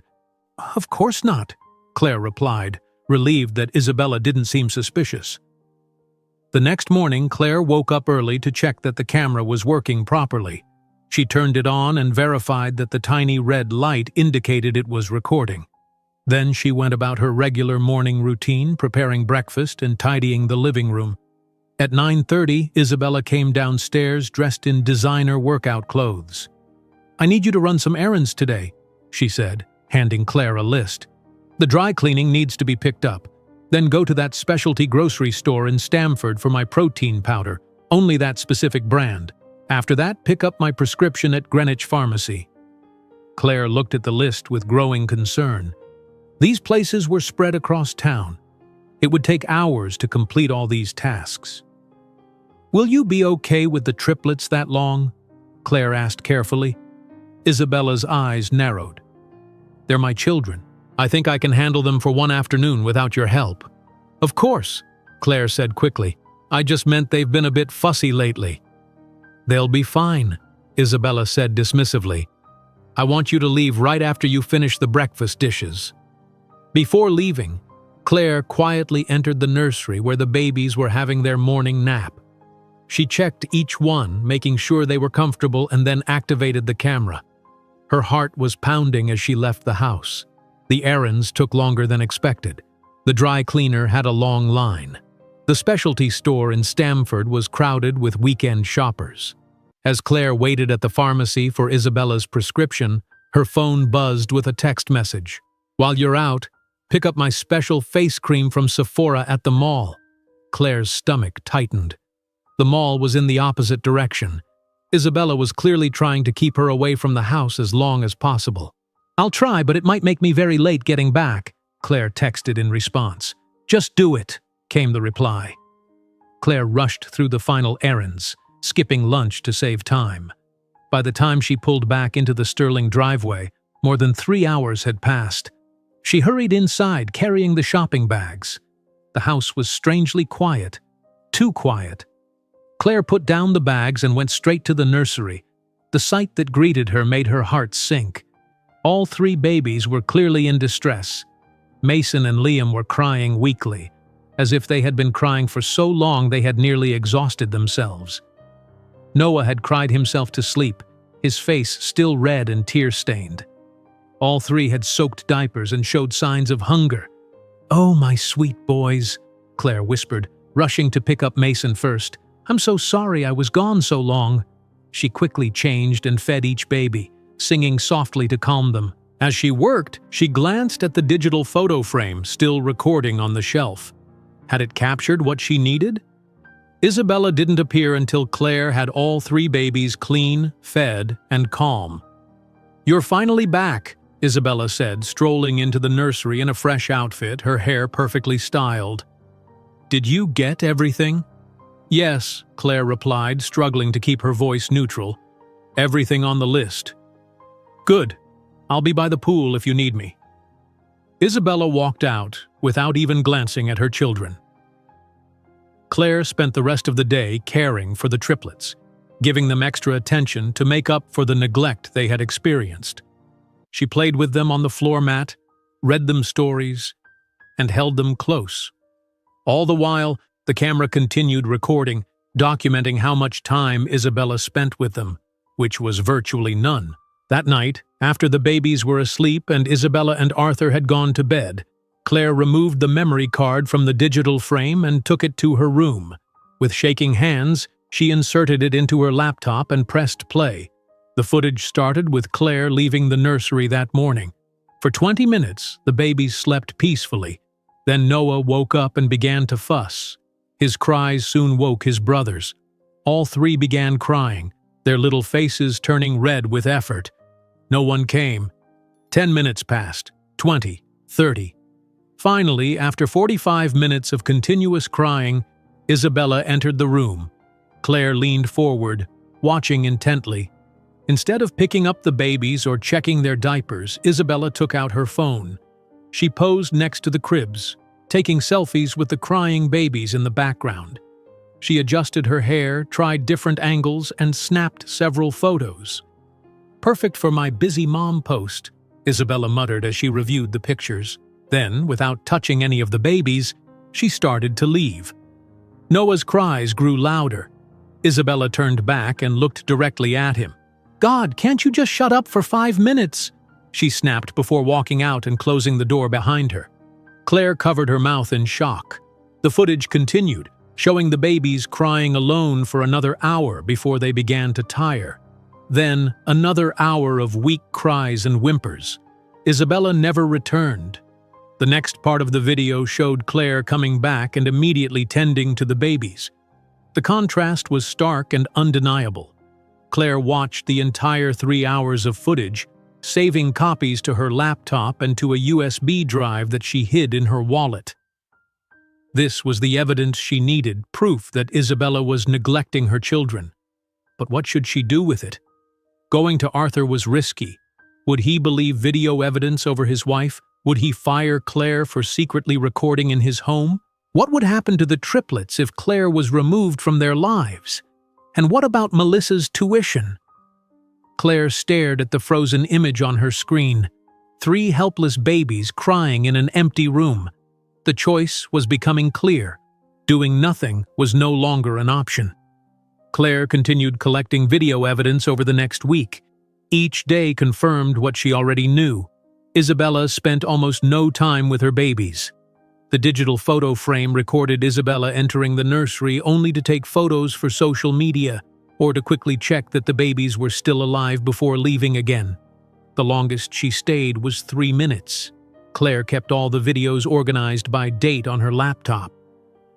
Of course not, Claire replied, relieved that Isabella didn't seem suspicious. The next morning, Claire woke up early to check that the camera was working properly. She turned it on and verified that the tiny red light indicated it was recording. Then she went about her regular morning routine, preparing breakfast and tidying the living room. At 9:30, Isabella came downstairs dressed in designer workout clothes. I need you to run some errands today, she said, handing Claire a list. The dry cleaning needs to be picked up. Then go to that specialty grocery store in Stamford for my protein powder, only that specific brand. After that, pick up my prescription at Greenwich Pharmacy. Claire looked at the list with growing concern. These places were spread across town. It would take hours to complete all these tasks. Will you be okay with the triplets that long? Claire asked carefully. Isabella's eyes narrowed. They're my children. I think I can handle them for one afternoon without your help. Of course, Claire said quickly. I just meant they've been a bit fussy lately. They'll be fine, Isabella said dismissively. I want you to leave right after you finish the breakfast dishes. Before leaving, Claire quietly entered the nursery where the babies were having their morning nap. She checked each one, making sure they were comfortable, and then activated the camera. Her heart was pounding as she left the house. The errands took longer than expected. The dry cleaner had a long line. The specialty store in Stamford was crowded with weekend shoppers. As Claire waited at the pharmacy for Isabella's prescription, her phone buzzed with a text message. While you're out, pick up my special face cream from Sephora at the mall. Claire's stomach tightened. The mall was in the opposite direction. Isabella was clearly trying to keep her away from the house as long as possible. I'll try, but it might make me very late getting back, Claire texted in response. Just do it, came the reply. Claire rushed through the final errands, skipping lunch to save time. By the time she pulled back into the Sterling driveway, more than 3 hours had passed. She hurried inside, carrying the shopping bags. The house was strangely quiet. Too quiet. Claire put down the bags and went straight to the nursery. The sight that greeted her made her heart sink. All 3 babies were clearly in distress. Mason and Liam were crying weakly, as if they had been crying for so long they had nearly exhausted themselves. Noah had cried himself to sleep, his face still red and tear-stained. All 3 had soaked diapers and showed signs of hunger. "Oh, my sweet boys," Claire whispered, rushing to pick up Mason first. "I'm so sorry I was gone so long." She quickly changed and fed each baby, singing softly to calm them. As she worked, she glanced at the digital photo frame still recording on the shelf. Had it captured what she needed? Isabella didn't appear until Claire had all 3 babies clean, fed, and calm. "You're finally back," Isabella said, strolling into the nursery in a fresh outfit, her hair perfectly styled. "Did you get everything?" "Yes," Claire replied, struggling to keep her voice neutral. "Everything on the list." "Good. I'll be by the pool if you need me." Isabella walked out, without even glancing at her children. Claire spent the rest of the day caring for the triplets, giving them extra attention to make up for the neglect they had experienced. She played with them on the floor mat, read them stories, and held them close. All the while, the camera continued recording, documenting how much time Isabella spent with them, which was virtually none. That night, after the babies were asleep and Isabella and Arthur had gone to bed, Claire removed the memory card from the digital frame and took it to her room. With shaking hands, she inserted it into her laptop and pressed play. The footage started with Claire leaving the nursery that morning. For 20 minutes, the babies slept peacefully. Then Noah woke up and began to fuss. His cries soon woke his brothers. All 3 began crying, their little faces turning red with effort. No one came. 10 minutes passed, 20, 30. Finally, after 45 minutes of continuous crying, Isabella entered the room. Claire leaned forward, watching intently. Instead of picking up the babies or checking their diapers, Isabella took out her phone. She posed next to the cribs, taking selfies with the crying babies in the background. She adjusted her hair, tried different angles, and snapped several photos. "Perfect for my busy mom post," Isabella muttered as she reviewed the pictures. Then, without touching any of the babies, she started to leave. Noah's cries grew louder. Isabella turned back and looked directly at him. "God, can't you just shut up for 5 minutes?" she snapped before walking out and closing the door behind her. Claire covered her mouth in shock. The footage continued, showing the babies crying alone for another hour before they began to tire. Then, another hour of weak cries and whimpers. Isabella never returned. The next part of the video showed Claire coming back and immediately tending to the babies. The contrast was stark and undeniable. Claire watched the entire 3 hours of footage, saving copies to her laptop and to a USB drive that she hid in her wallet. This was the evidence she needed, proof that Isabella was neglecting her children. But what should she do with it? Going to Arthur was risky. Would he believe video evidence over his wife? Would he fire Claire for secretly recording in his home? What would happen to the triplets if Claire was removed from their lives? And what about Melissa's tuition? Claire stared at the frozen image on her screen. 3 helpless babies crying in an empty room. The choice was becoming clear. Doing nothing was no longer an option. Claire continued collecting video evidence over the next week. Each day confirmed what she already knew. Isabella spent almost no time with her babies. The digital photo frame recorded Isabella entering the nursery only to take photos for social media or to quickly check that the babies were still alive before leaving again. The longest she stayed was 3 minutes. Claire kept all the videos organized by date on her laptop.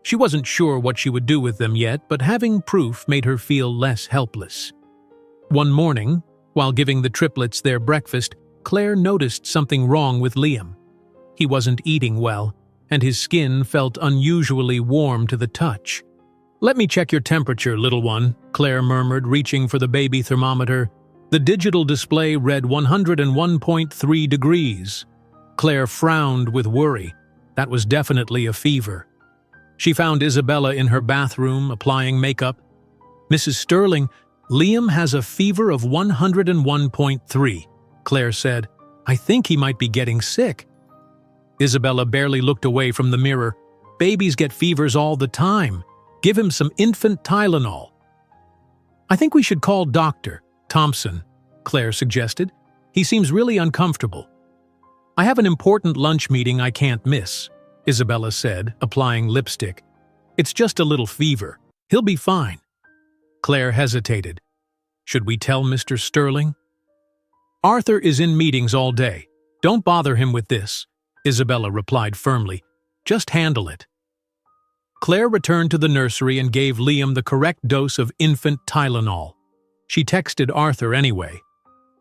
She wasn't sure what she would do with them yet, but having proof made her feel less helpless. One morning, while giving the triplets their breakfast, Claire noticed something wrong with Liam. He wasn't eating well, and his skin felt unusually warm to the touch. "Let me check your temperature, little one," Claire murmured, reaching for the baby thermometer. The digital display read 101.3 degrees. Claire frowned with worry. That was definitely a fever. She found Isabella in her bathroom, applying makeup. "Mrs. Sterling, Liam has a fever of 101.3, Claire said. "I think he might be getting sick." Isabella barely looked away from the mirror. "Babies get fevers all the time. Give him some infant Tylenol." "I think we should call Dr. Thompson," Claire suggested. "He seems really uncomfortable." "I have an important lunch meeting I can't miss," Isabella said, applying lipstick. "It's just a little fever. He'll be fine." Claire hesitated. "Should we tell Mr. Sterling?" "Arthur is in meetings all day. Don't bother him with this," Isabella replied firmly. "Just handle it." Claire returned to the nursery and gave Liam the correct dose of infant Tylenol. She texted Arthur anyway.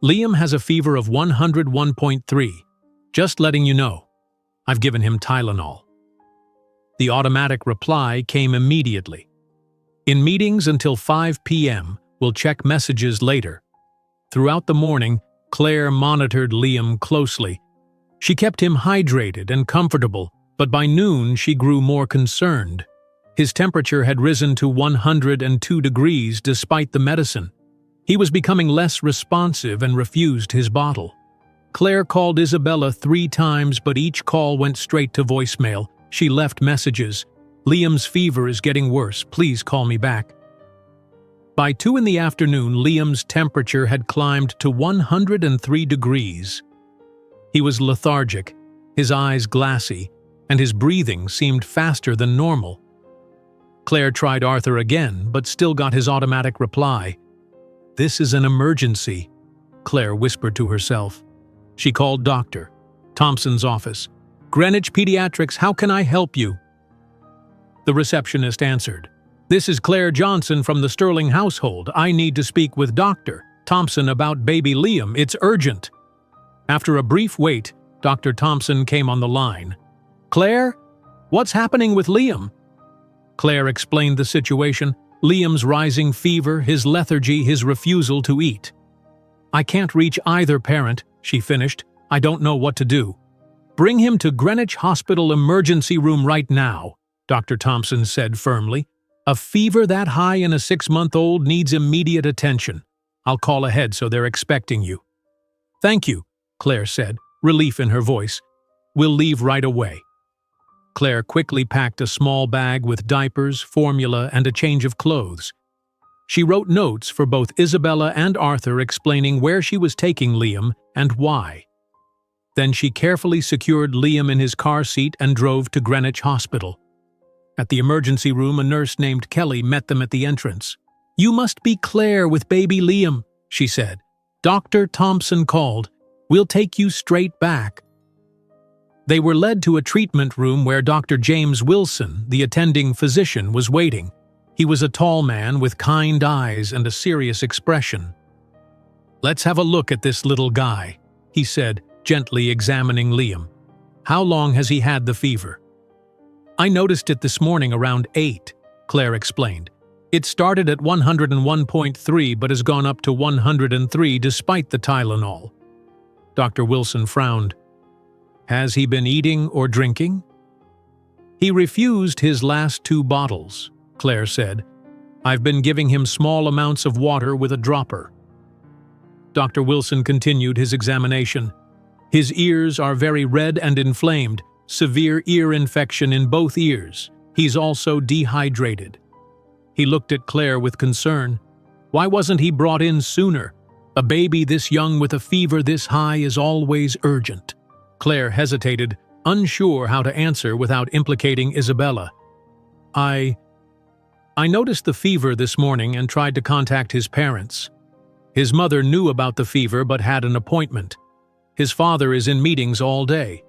"Liam has a fever of 101.3. Just letting you know. I've given him Tylenol." The automatic reply came immediately. "In meetings until 5 p.m. We'll check messages later." Throughout the morning, Claire monitored Liam closely. She kept him hydrated and comfortable, but by noon she grew more concerned. His temperature had risen to 102 degrees despite the medicine. He was becoming less responsive and refused his bottle. Claire called Isabella 3 times, but each call went straight to voicemail. She left messages. "Liam's fever is getting worse. Please call me back." By 2 in the afternoon, Liam's temperature had climbed to 103 degrees. He was lethargic, his eyes glassy, and his breathing seemed faster than normal. Claire tried Arthur again, but still got his automatic reply. "This is an emergency," Claire whispered to herself. She called Dr. Thompson's office. "Greenwich Pediatrics, how can I help you?" The receptionist answered. "This is Claire Johnson from the Sterling household. I need to speak with Dr. Thompson about baby Liam. It's urgent." After a brief wait, Dr. Thompson came on the line. "Claire, what's happening with Liam?" Claire explained the situation: Liam's rising fever, his lethargy, his refusal to eat. "I can't reach either parent," she finished. "I don't know what to do." "Bring him to Greenwich Hospital emergency room right now," Dr. Thompson said firmly. "A fever that high in a 6-month-old needs immediate attention. I'll call ahead so they're expecting you." "Thank you," Claire said, relief in her voice. "We'll leave right away." Claire quickly packed a small bag with diapers, formula, and a change of clothes. She wrote notes for both Isabella and Arthur explaining where she was taking Liam and why. Then she carefully secured Liam in his car seat and drove to Greenwich Hospital. At the emergency room, a nurse named Kelly met them at the entrance. "You must be Claire with baby Liam," she said. "Dr. Thompson called. We'll take you straight back." They were led to a treatment room where Dr. James Wilson, the attending physician, was waiting. He was a tall man with kind eyes and a serious expression. "Let's have a look at this little guy," he said, gently examining Liam. "How long has he had the fever?" "I noticed it this morning around 8, Claire explained. "It started at 101.3 but has gone up to 103 despite the Tylenol." Dr. Wilson frowned. "Has he been eating or drinking?" "He refused his last 2 bottles, Claire said. "I've been giving him small amounts of water with a dropper." Dr. Wilson continued his examination. "His ears are very red and inflamed, severe ear infection in both ears. He's also dehydrated." He looked at Claire with concern. "Why wasn't he brought in sooner? A baby this young with a fever this high is always urgent." Claire hesitated, unsure how to answer without implicating Isabella. I noticed the fever this morning and tried to contact his parents. His mother knew about the fever but had an appointment. His father is in meetings all day."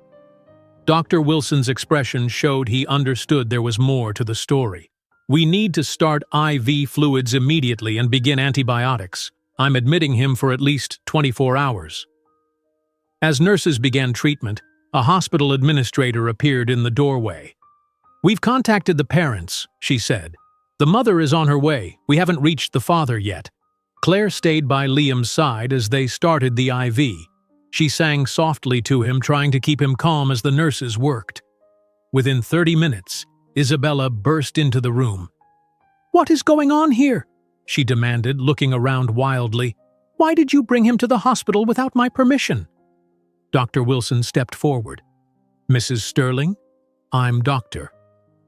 Dr. Wilson's expression showed he understood there was more to the story. "We need to start IV fluids immediately and begin antibiotics. I'm admitting him for at least 24 hours. As nurses began treatment, a hospital administrator appeared in the doorway. "We've contacted the parents," she said. "The mother is on her way. We haven't reached the father yet." Claire stayed by Liam's side as they started the IV. She sang softly to him, trying to keep him calm as the nurses worked. Within 30 minutes, Isabella burst into the room. "What is going on here?" she demanded, looking around wildly. "Why did you bring him to the hospital without my permission?" Dr. Wilson stepped forward. "Mrs. Sterling, I'm Dr.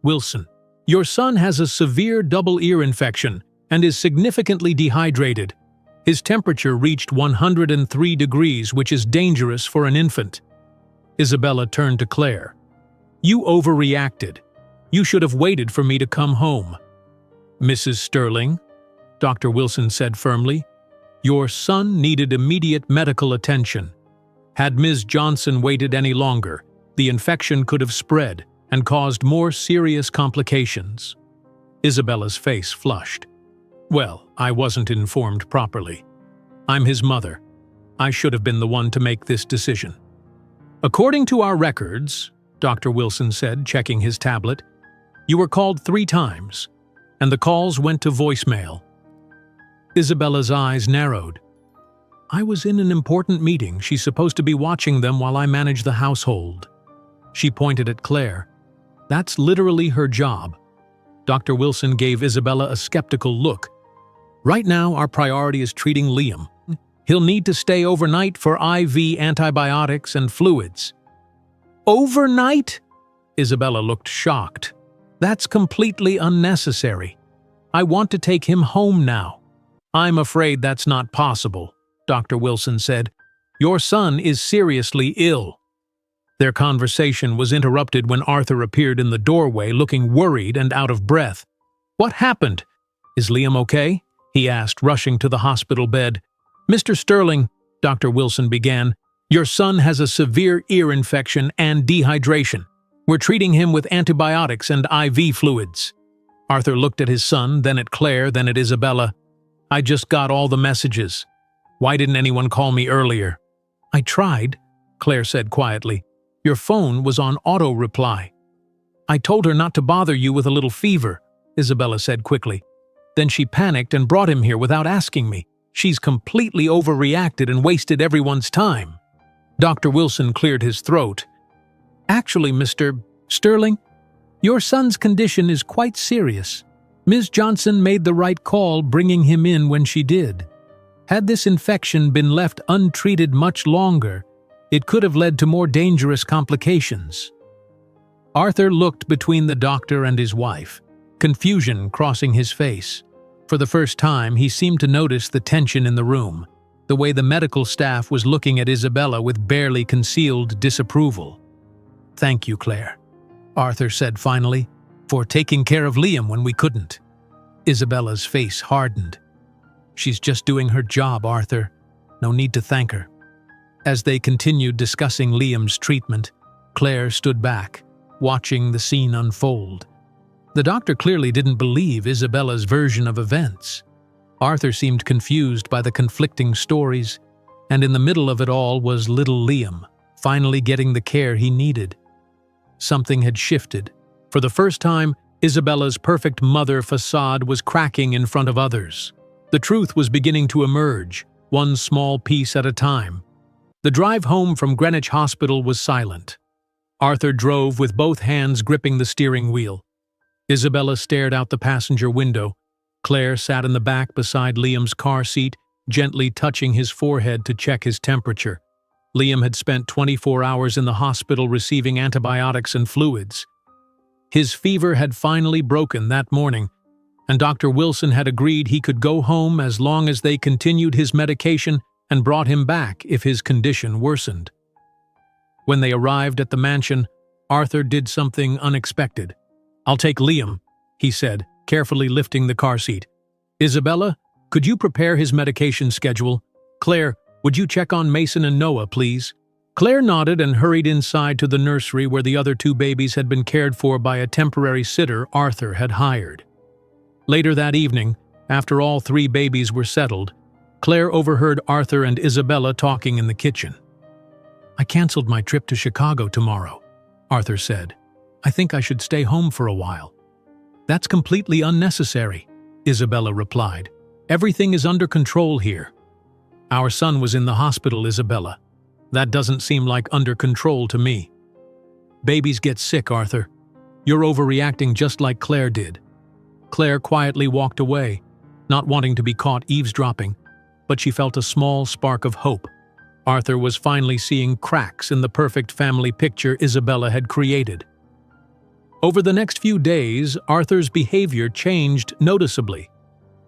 Wilson. Your son has a severe double ear infection and is significantly dehydrated. His temperature reached 103 degrees, which is dangerous for an infant." Isabella turned to Claire. "You overreacted. You should have waited for me to come home." "Mrs. Sterling," Dr. Wilson said firmly, "your son needed immediate medical attention. Had Ms. Johnson waited any longer, the infection could have spread and caused more serious complications." Isabella's face flushed. "Well, I wasn't informed properly. I'm his mother. I should have been the one to make this decision." "According to our records," Dr. Wilson said, checking his tablet, "you were called 3 times, and the calls went to voicemail." Isabella's eyes narrowed. "I was in an important meeting. She's supposed to be watching them while I manage the household." She pointed at Claire. "That's literally her job." Dr. Wilson gave Isabella a skeptical look. "Right now, our priority is treating Liam. He'll need to stay overnight for IV antibiotics and fluids." "Overnight?" Isabella looked shocked. "That's completely unnecessary. I want to take him home now." "I'm afraid that's not possible," Dr. Wilson said. "Your son is seriously ill." Their conversation was interrupted when Arthur appeared in the doorway looking worried and out of breath. "What happened? Is Liam okay?" he asked, rushing to the hospital bed. "Mr. Sterling," Dr. Wilson began, "your son has a severe ear infection and dehydration. We're treating him with antibiotics and IV fluids." Arthur looked at his son, then at Claire, then at Isabella. "I just got all the messages. Why didn't anyone call me earlier?" "I tried," Claire said quietly. "Your phone was on auto-reply." "I told her not to bother you with a little fever," Isabella said quickly. "Then she panicked and brought him here without asking me. She's completely overreacted and wasted everyone's time." Dr. Wilson cleared his throat. "Actually, Mr. Sterling, your son's condition is quite serious. Ms. Johnson made the right call bringing him in when she did. Had this infection been left untreated much longer, it could have led to more dangerous complications." Arthur looked between the doctor and his wife, confusion crossing his face. For the first time, he seemed to notice the tension in the room, the way the medical staff was looking at Isabella with barely concealed disapproval. "Thank you, Claire," Arthur said finally, "for taking care of Liam when we couldn't." Isabella's face hardened. "She's just doing her job, Arthur. No need to thank her." As they continued discussing Liam's treatment, Claire stood back, watching the scene unfold. The doctor clearly didn't believe Isabella's version of events. Arthur seemed confused by the conflicting stories, and in the middle of it all was little Liam, finally getting the care he needed. Something had shifted. For the first time, Isabella's perfect mother facade was cracking in front of others. The truth was beginning to emerge, one small piece at a time. The drive home from Greenwich Hospital was silent. Arthur drove with both hands gripping the steering wheel. Isabella stared out the passenger window. Claire sat in the back beside Liam's car seat, gently touching his forehead to check his temperature. Liam had spent 24 hours in the hospital receiving antibiotics and fluids. His fever had finally broken that morning, and Dr. Wilson had agreed he could go home as long as they continued his medication and brought him back if his condition worsened. When they arrived at the mansion, Arthur did something unexpected. "I'll take Liam," he said, carefully lifting the car seat. "Isabella, could you prepare his medication schedule? Claire, would you check on Mason and Noah, please?" Claire nodded and hurried inside to the nursery where the other 2 babies had been cared for by a temporary sitter Arthur had hired. Later that evening, after all 3 babies were settled, Claire overheard Arthur and Isabella talking in the kitchen. "I canceled my trip to Chicago tomorrow," Arthur said. "I think I should stay home for a while." "That's completely unnecessary," Isabella replied. "Everything is under control here." "Our son was in the hospital, Isabella. That doesn't seem like under control to me." "Babies get sick, Arthur. You're overreacting just like Claire did." Claire quietly walked away, not wanting to be caught eavesdropping, but she felt a small spark of hope. Arthur was finally seeing cracks in the perfect family picture Isabella had created. Over the next few days, Arthur's behavior changed noticeably.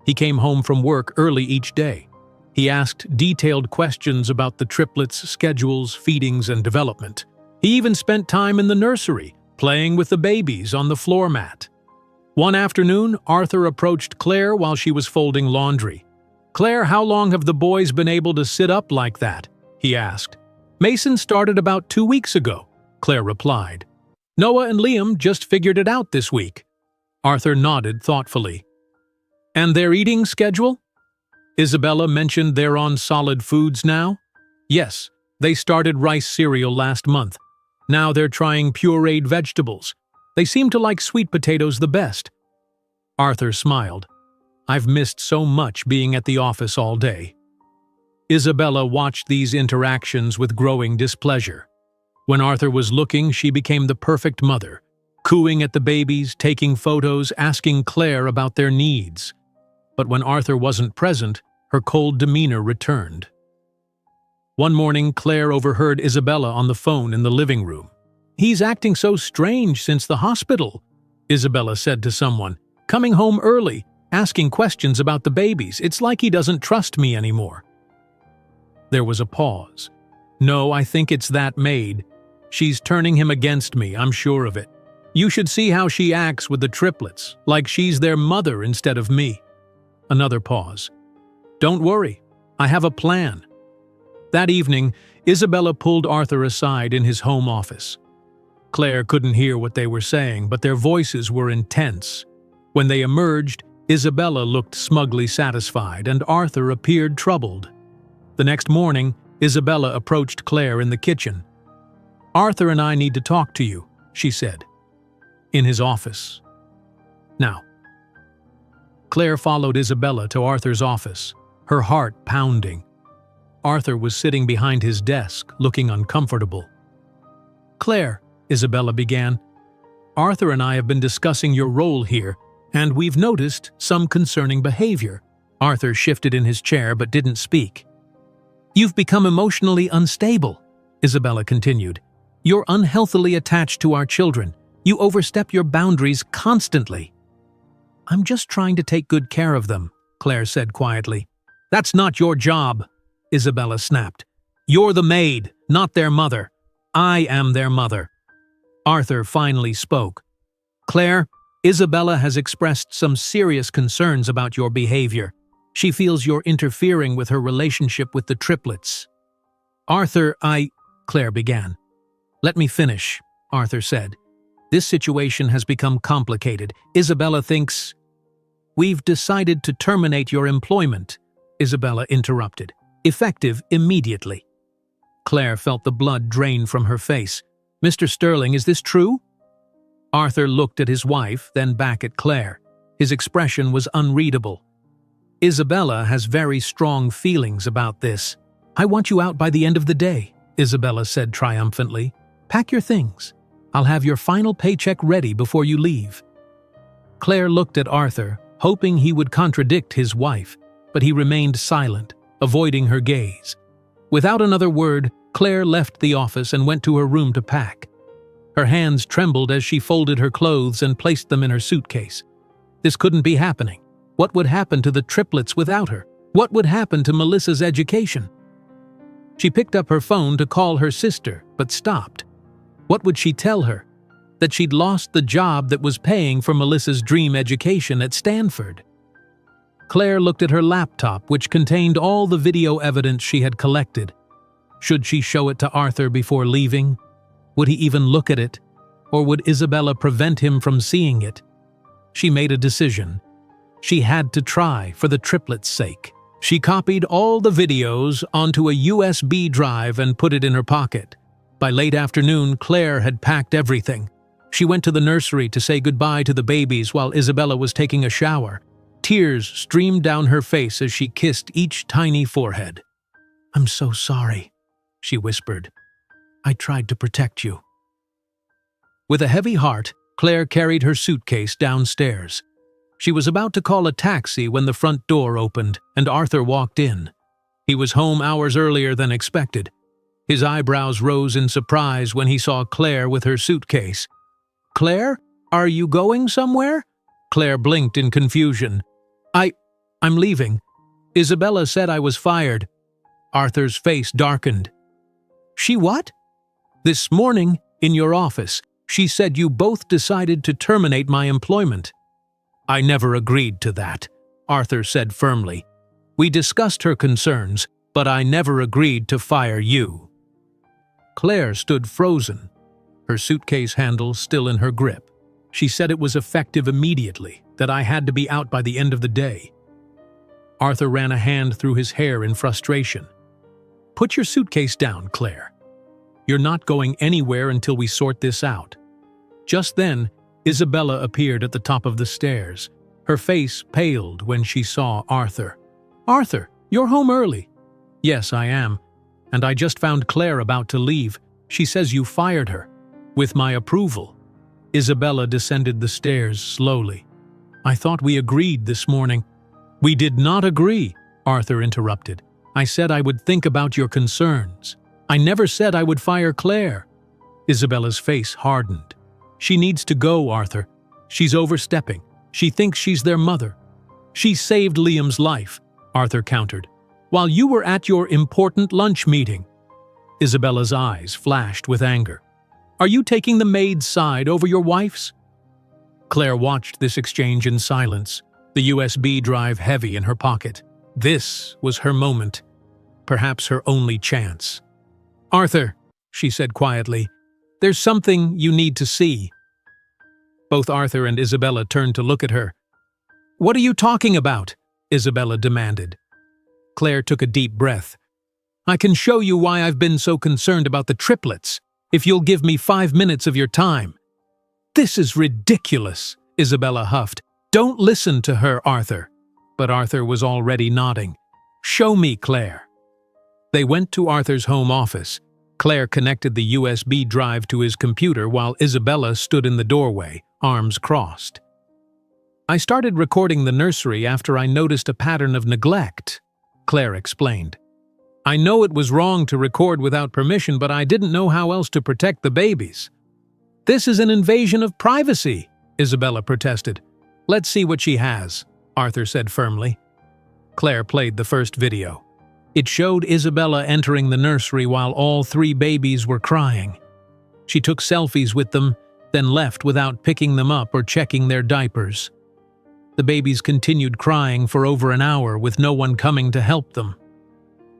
He came home from work early each day. He asked detailed questions about the triplets' schedules, feedings, and development. He even spent time in the nursery, playing with the babies on the floor mat. One afternoon, Arthur approached Claire while she was folding laundry. "Claire, how long have the boys been able to sit up like that?" he asked. "Mason started about 2 weeks ago," Claire replied. "Noah and Liam just figured it out this week." Arthur nodded thoughtfully. "And their eating schedule?" Isabella mentioned they're on solid foods now. "Yes, they started rice cereal last month. Now they're trying pureed vegetables. They seem to like sweet potatoes the best." Arthur smiled. "I've missed so much being at the office all day." Isabella watched these interactions with growing displeasure. When Arthur was looking, she became the perfect mother, cooing at the babies, taking photos, asking Claire about their needs. But when Arthur wasn't present, her cold demeanor returned. One morning, Claire overheard Isabella on the phone in the living room. "He's acting so strange since the hospital," Isabella said to someone. "Coming home early, asking questions about the babies. It's like he doesn't trust me anymore." There was a pause. "No, I think it's that Maid. She's turning him against me, I'm sure of it. You should see how she acts with the triplets, like she's their mother instead of me." Another pause. "Don't worry, I have a plan." That evening, Isabella pulled Arthur aside in his home office. Claire couldn't hear what they were saying, but their voices were intense. When they emerged, Isabella looked smugly satisfied, and Arthur appeared troubled. The next morning, Isabella approached Claire in the kitchen. "Arthur and I need to talk to you," she said. "In his office. Now." Claire followed Isabella to Arthur's office, her heart pounding. Arthur was sitting behind his desk, looking uncomfortable. "Claire," Isabella began, "Arthur and I have been discussing your role here, and we've noticed some concerning behavior." Arthur shifted in his chair but didn't speak. "You've become emotionally unstable," Isabella continued. "You're unhealthily attached to our children. You overstep your boundaries constantly." "I'm just trying to take good care of them," Claire said quietly. "That's not your job," Isabella snapped. "You're the maid, not their mother. I am their mother." Arthur finally spoke. "Claire, Isabella has expressed some serious concerns about your behavior. She feels you're interfering with her relationship with the triplets." "Arthur, Claire began. "Let me finish," Arthur said. "This situation has become complicated. Isabella thinks—" "We've decided to terminate your employment," Isabella interrupted. "Effective immediately." Claire felt the blood drain from her face. "Mr. Sterling, is this true?" Arthur looked at his wife, then back at Claire. His expression was unreadable. "Isabella has very strong feelings about this. I want you out by the end of the day," Isabella said triumphantly. "Pack your things. I'll have your final paycheck ready before you leave." Claire looked at Arthur, hoping he would contradict his wife, but he remained silent, avoiding her gaze. Without another word, Claire left the office and went to her room to pack. Her hands trembled as she folded her clothes and placed them in her suitcase. This couldn't be happening. What would happen to the triplets without her? What would happen to Melissa's education? She picked up her phone to call her sister, but stopped. What would she tell her? That she'd lost the job that was paying for Melissa's dream education at Stanford. Claire looked at her laptop, which contained all the video evidence she had collected. Should she show it to Arthur before leaving? Would he even look at it? Or would Isabella prevent him from seeing it? She made a decision. She had to try for the triplets' sake. She copied all the videos onto a USB drive and put it in her pocket. By late afternoon, Claire had packed everything. She went to the nursery to say goodbye to the babies while Isabella was taking a shower. Tears streamed down her face as she kissed each tiny forehead. "I'm so sorry," she whispered. "I tried to protect you." With a heavy heart, Claire carried her suitcase downstairs. She was about to call a taxi when the front door opened and Arthur walked in. He was home hours earlier than expected. His eyebrows rose in surprise when he saw Claire with her suitcase. "Claire, are you going somewhere?" Claire blinked in confusion. I'm leaving. Isabella said I was fired." Arthur's face darkened. "She what?" "This morning, in your office, she said you both decided to terminate my employment." "I never agreed to that," Arthur said firmly. "We discussed her concerns, but I never agreed to fire you." Claire stood frozen, her suitcase handle still in her grip. "She said it was effective immediately, that I had to be out by the end of the day." Arthur ran a hand through his hair in frustration. "Put your suitcase down, Claire. You're not going anywhere until we sort this out." Just then, Isabella appeared at the top of the stairs. Her face paled when she saw Arthur. "Arthur, you're home early." "Yes, I am. And I just found Claire about to leave. She says you fired her. With my approval." Isabella descended the stairs slowly. "I thought we agreed this morning." "We did not agree," Arthur interrupted. "I said I would think about your concerns. I never said I would fire Claire." Isabella's face hardened. "She needs to go, Arthur. She's overstepping. She thinks she's their mother." "She saved Liam's life," Arthur countered, "while you were at your important lunch meeting." Isabella's eyes flashed with anger. "Are you taking the maid's side over your wife's?" Claire watched this exchange in silence, the USB drive heavy in her pocket. This was her moment, perhaps her only chance. "Arthur," she said quietly, "there's something you need to see." Both Arthur and Isabella turned to look at her. "What are you talking about?" Isabella demanded. Claire took a deep breath. "I can show you why I've been so concerned about the triplets, if you'll give me 5 minutes of your time." "This is ridiculous," Isabella huffed. "Don't listen to her, Arthur." But Arthur was already nodding. "Show me, Claire." They went to Arthur's home office. Claire connected the USB drive to his computer while Isabella stood in the doorway, arms crossed. "I started recording the nursery after I noticed a pattern of neglect," Claire explained. "I know it was wrong to record without permission, but I didn't know how else to protect the babies." "This is an invasion of privacy," Isabella protested. "Let's see what she has," Arthur said firmly. Claire played the first video. It showed Isabella entering the nursery while all 3 babies were crying. She took selfies with them, then left without picking them up or checking their diapers. The babies continued crying for over an hour with no one coming to help them.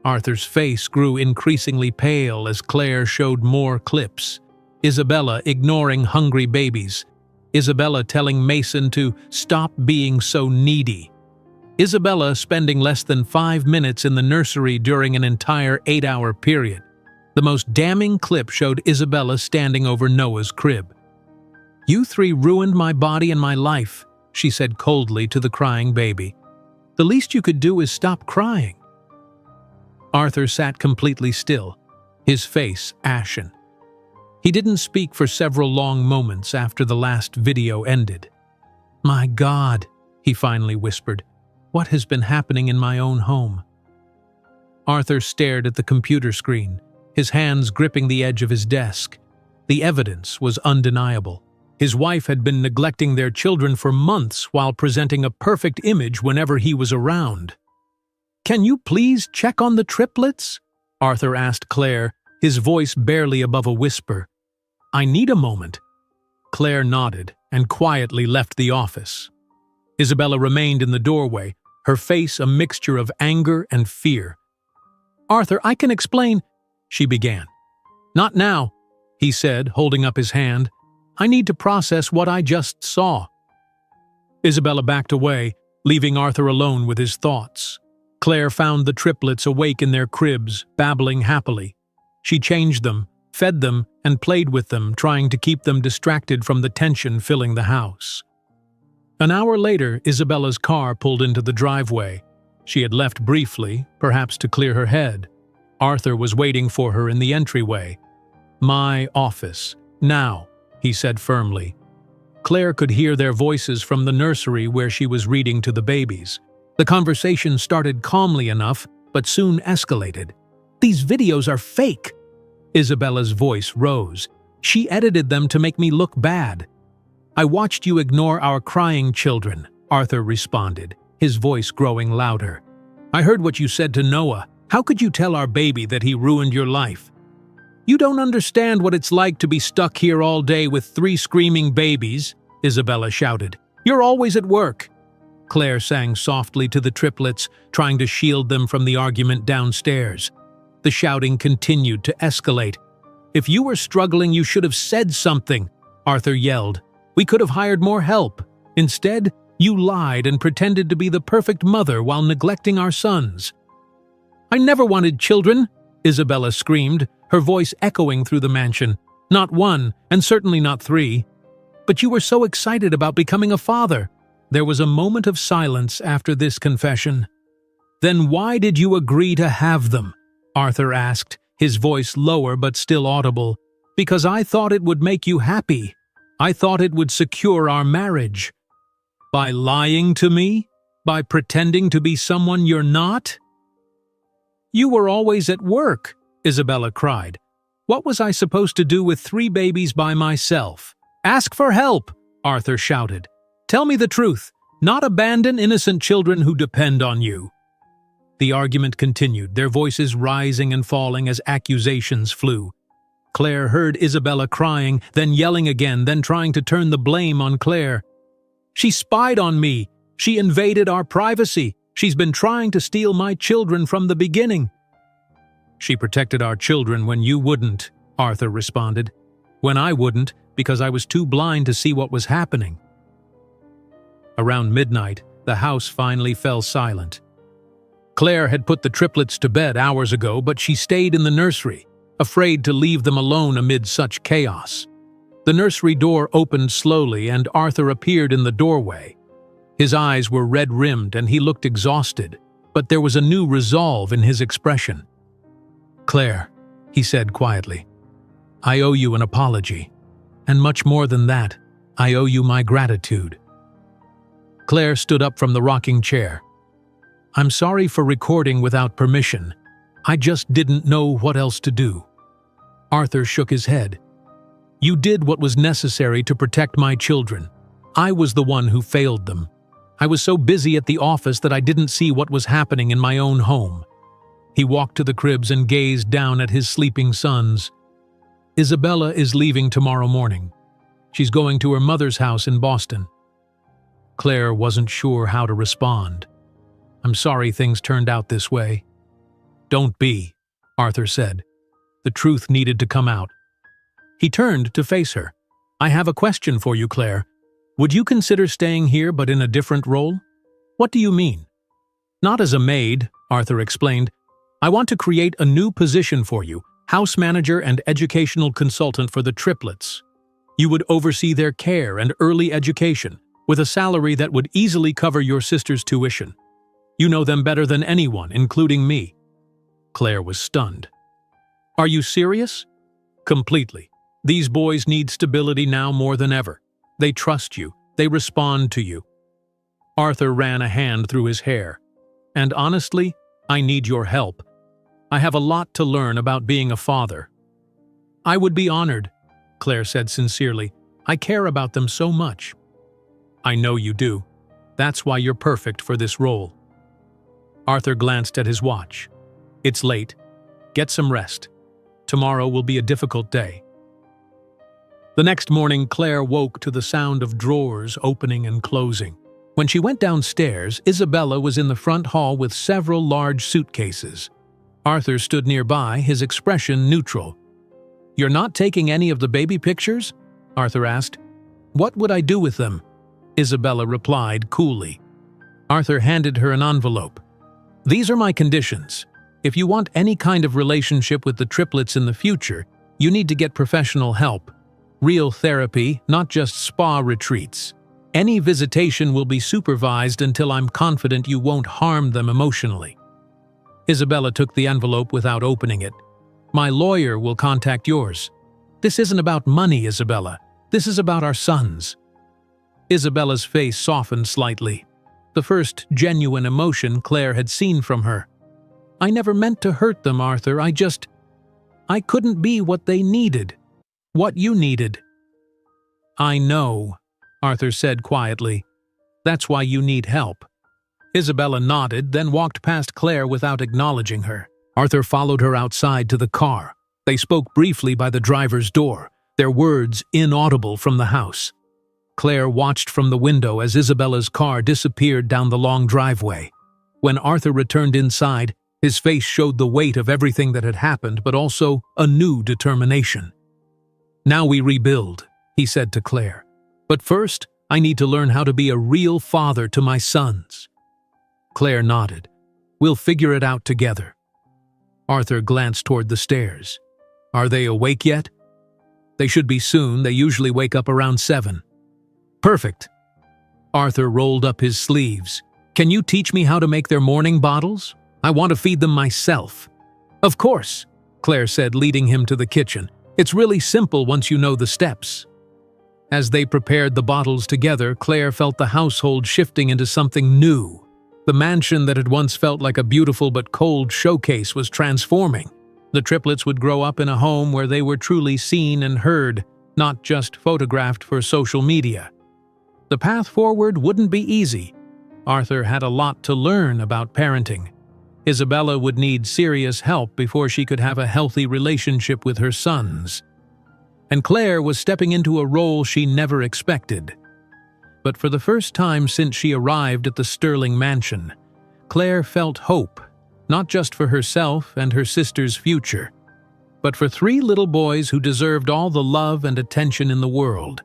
Arthur's face grew increasingly pale as Claire showed more clips. Isabella ignoring hungry babies. Isabella telling Mason to stop being so needy. Isabella spending less than 5 minutes in the nursery during an entire 8-hour period. The most damning clip showed Isabella standing over Noah's crib. "You 3 ruined my body and my life," she said coldly to the crying baby. "The least you could do is stop crying." Arthur sat completely still, his face ashen. He didn't speak for several long moments after the last video ended. "My God," he finally whispered, "what has been happening in my own home?" Arthur stared at the computer screen, his hands gripping the edge of his desk. The evidence was undeniable. His wife had been neglecting their children for months while presenting a perfect image whenever he was around. "Can you please check on the triplets?" Arthur asked Claire, his voice barely above a whisper. "I need a moment." Claire nodded and quietly left the office. Isabella remained in the doorway, her face a mixture of anger and fear. "Arthur, I can explain," she began. "Not now," he said, holding up his hand. "I need to process what I just saw." Isabella backed away, leaving Arthur alone with his thoughts. Claire found the triplets awake in their cribs, babbling happily. She changed them, fed them, and played with them, trying to keep them distracted from the tension filling the house. An hour later, Isabella's car pulled into the driveway. She had left briefly, perhaps to clear her head. Arthur was waiting for her in the entryway. "My office. Now," he said firmly. Claire could hear their voices from the nursery where she was reading to the babies. The conversation started calmly enough, but soon escalated. "These videos are fake!" Isabella's voice rose. "She edited them to make me look bad." "I watched you ignore our crying children," Arthur responded, his voice growing louder. "I heard what you said to Noah. How could you tell our baby that he ruined your life?" "You don't understand what it's like to be stuck here all day with 3 screaming babies," Isabella shouted. "You're always at work." Claire sang softly to the triplets, trying to shield them from the argument downstairs. The shouting continued to escalate. "If you were struggling, you should have said something," Arthur yelled. "We could have hired more help. Instead, you lied and pretended to be the perfect mother while neglecting our sons." "I never wanted children," Isabella screamed, her voice echoing through the mansion. "Not 1, and certainly not 3. But you were so excited about becoming a father." There was a moment of silence after this confession. "Then why did you agree to have them?" Arthur asked, his voice lower but still audible. "Because I thought it would make you happy. I thought it would secure our marriage." "By lying to me? By pretending to be someone you're not?" "You were always at work," Isabella cried. "What was I supposed to do with 3 babies by myself?" "Ask for help," Arthur shouted. "Tell me the truth, not abandon innocent children who depend on you." The argument continued, their voices rising and falling as accusations flew. Claire heard Isabella crying, then yelling again, then trying to turn the blame on Claire. "She spied on me. She invaded our privacy. She's been trying to steal my children from the beginning." "She protected our children when you wouldn't," Arthur responded. "When I wouldn't, because I was too blind to see what was happening." Around midnight, the house finally fell silent. Claire had put the triplets to bed hours ago, but she stayed in the nursery, afraid to leave them alone amid such chaos. The nursery door opened slowly and Arthur appeared in the doorway. His eyes were red-rimmed and he looked exhausted, but there was a new resolve in his expression. "Claire," he said quietly, "I owe you an apology. And much more than that, I owe you my gratitude." Claire stood up from the rocking chair. "I'm sorry for recording without permission. I just didn't know what else to do." Arthur shook his head. "You did what was necessary to protect my children. I was the one who failed them. I was so busy at the office that I didn't see what was happening in my own home." He walked to the cribs and gazed down at his sleeping sons. "Isabella is leaving tomorrow morning. She's going to her mother's house in Boston." Claire wasn't sure how to respond. "I'm sorry things turned out this way." "Don't be," Arthur said. The truth needed to come out. He turned to face her. "I have a question for you, Claire. Would you consider staying here but in a different role?" "What do you mean?" "Not as a maid," Arthur explained. "I want to create a new position for you, house manager and educational consultant for the triplets. You would oversee their care and early education, with a salary that would easily cover your sister's tuition. You know them better than anyone, including me." Claire was stunned. "Are you serious?" "Completely. These boys need stability now more than ever. They trust you. They respond to you." Arthur ran a hand through his hair. "And honestly, I need your help. I have a lot to learn about being a father." "I would be honored," Claire said sincerely. "I care about them so much." "I know you do. That's why you're perfect for this role." Arthur glanced at his watch. "It's late. Get some rest. Tomorrow will be a difficult day." The next morning, Claire woke to the sound of drawers opening and closing. When she went downstairs, Isabella was in the front hall with several large suitcases. Arthur stood nearby, his expression neutral. "You're not taking any of the baby pictures?" Arthur asked. "What would I do with them?" Isabella replied coolly. Arthur handed her an envelope. "These are my conditions. If you want any kind of relationship with the triplets in the future, you need to get professional help. Real therapy, not just spa retreats. Any visitation will be supervised until I'm confident you won't harm them emotionally." Isabella took the envelope without opening it. "My lawyer will contact yours." "This isn't about money, Isabella. This is about our sons." Isabella's face softened slightly, the first genuine emotion Claire had seen from her. "I never meant to hurt them, Arthur. I couldn't be what they needed. What you needed." "I know," Arthur said quietly. "That's why you need help." Isabella nodded, then walked past Claire without acknowledging her. Arthur followed her outside to the car. They spoke briefly by the driver's door, their words inaudible from the house. Claire watched from the window as Isabella's car disappeared down the long driveway. When Arthur returned inside, his face showed the weight of everything that had happened, but also a new determination. "Now we rebuild," he said to Claire. "But first, I need to learn how to be a real father to my sons." Claire nodded. "We'll figure it out together." Arthur glanced toward the stairs. "Are they awake yet?" "They should be soon. They usually wake up around 7. "Perfect." Arthur rolled up his sleeves. "Can you teach me how to make their morning bottles? I want to feed them myself." "Of course," Claire said, leading him to the kitchen. "It's really simple once you know the steps." As they prepared the bottles together, Claire felt the household shifting into something new. The mansion that had once felt like a beautiful but cold showcase was transforming. The triplets would grow up in a home where they were truly seen and heard, not just photographed for social media. The path forward wouldn't be easy. Arthur had a lot to learn about parenting. Isabella would need serious help before she could have a healthy relationship with her sons. And Claire was stepping into a role she never expected. But for the first time since she arrived at the Sterling mansion, Claire felt hope, not just for herself and her sister's future, but for 3 little boys who deserved all the love and attention in the world.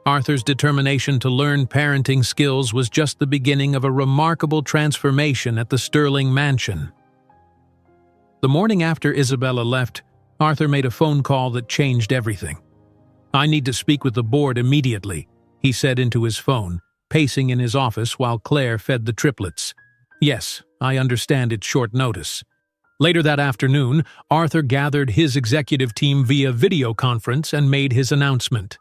Arthur's determination to learn parenting skills was just the beginning of a remarkable transformation at the Sterling mansion. The morning after Isabella left, Arthur made a phone call that changed everything. "I need to speak with the board immediately," he said into his phone, pacing in his office while Claire fed the triplets. "Yes, I understand it's short notice." Later that afternoon, Arthur gathered his executive team via video conference and made his announcement.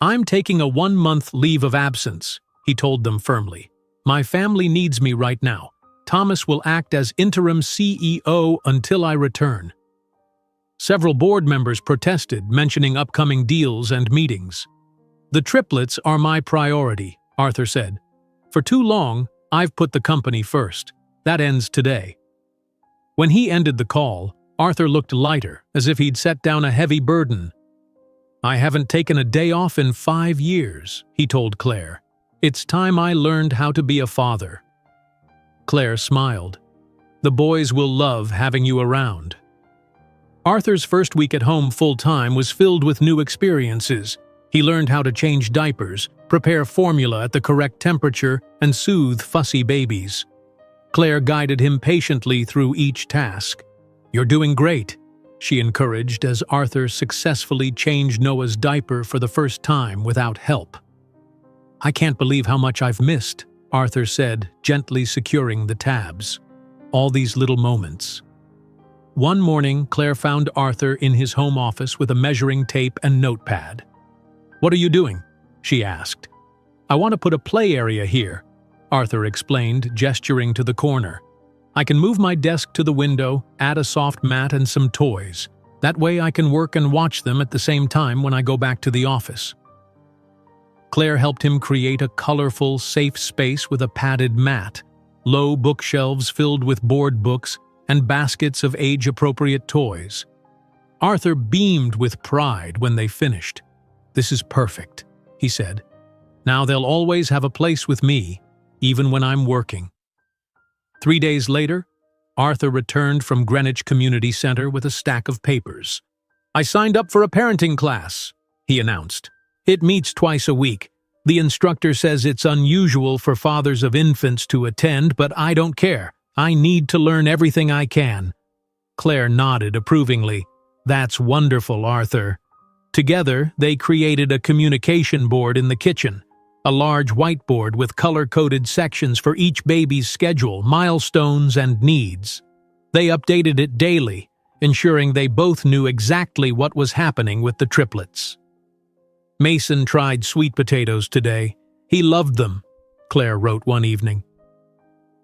"I'm taking a 1-month leave of absence," he told them firmly. "My family needs me right now. Thomas will act as interim CEO until I return." Several board members protested, mentioning upcoming deals and meetings. "The triplets are my priority," Arthur said. "For too long, I've put the company first. That ends today." When he ended the call, Arthur looked lighter, as if he'd set down a heavy burden. "I haven't taken a day off in 5 years," he told Claire. "It's time I learned how to be a father." Claire smiled. "The boys will love having you around." Arthur's first week at home full-time was filled with new experiences. He learned how to change diapers, prepare formula at the correct temperature, and soothe fussy babies. Claire guided him patiently through each task. "You're doing great," she encouraged as Arthur successfully changed Noah's diaper for the first time without help. "I can't believe how much I've missed," Arthur said, gently securing the tabs. "All these little moments." One morning, Claire found Arthur in his home office with a measuring tape and notepad. "What are you doing?" she asked. "I want to put a play area here," Arthur explained, gesturing to the corner. "I can move my desk to the window, add a soft mat and some toys. That way I can work and watch them at the same time when I go back to the office." Claire helped him create a colorful, safe space with a padded mat, low bookshelves filled with board books, and baskets of age-appropriate toys. Arthur beamed with pride when they finished. "This is perfect," he said. "Now they'll always have a place with me, even when I'm working." 3 days later, Arthur returned from Greenwich Community Center with a stack of papers. "I signed up for a parenting class," he announced. "It meets twice a week. The instructor says it's unusual for fathers of infants to attend, but I don't care. I need to learn everything I can." Claire nodded approvingly. "That's wonderful, Arthur." Together, they created a communication board in the kitchen, a large whiteboard with color-coded sections for each baby's schedule, milestones, and needs. They updated it daily, ensuring they both knew exactly what was happening with the triplets. Mason tried sweet potatoes today. He loved them, Claire wrote one evening.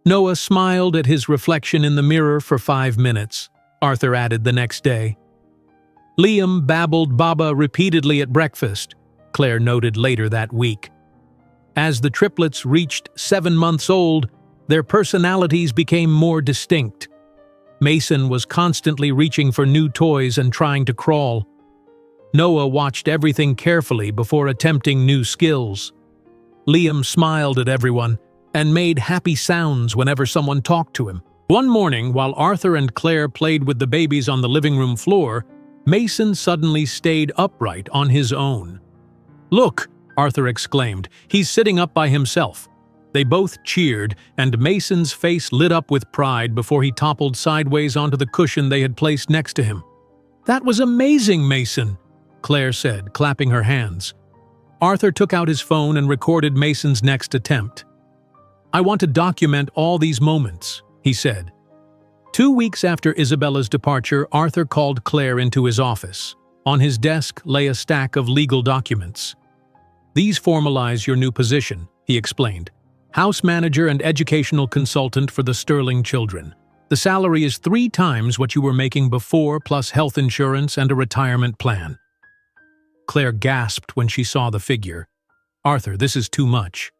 Noah smiled at his reflection in the mirror for 5 minutes, Arthur added the next day. Liam babbled Baba repeatedly at breakfast, Claire noted later that week. As the triplets reached 7 months old, their personalities became more distinct. Mason was constantly reaching for new toys and trying to crawl. Noah watched everything carefully before attempting new skills. Liam smiled at everyone and made happy sounds whenever someone talked to him. One morning, while Arthur and Claire played with the babies on the living room floor, Mason suddenly stayed upright on his own. "Look!" Arthur exclaimed. "He's sitting up by himself." They both cheered, and Mason's face lit up with pride before he toppled sideways onto the cushion they had placed next to him. "That was amazing, Mason," Claire said, clapping her hands. Arthur took out his phone and recorded Mason's next attempt. "I want to document all these moments," he said. 2 weeks after Isabella's departure, Arthur called Claire into his office. On his desk lay a stack of legal documents. "These formalize your new position," he explained. "House manager and educational consultant for the Sterling children. The salary is 3 times what you were making before, plus health insurance and a retirement plan." Claire gasped when she saw the figure. "Arthur, this is too much."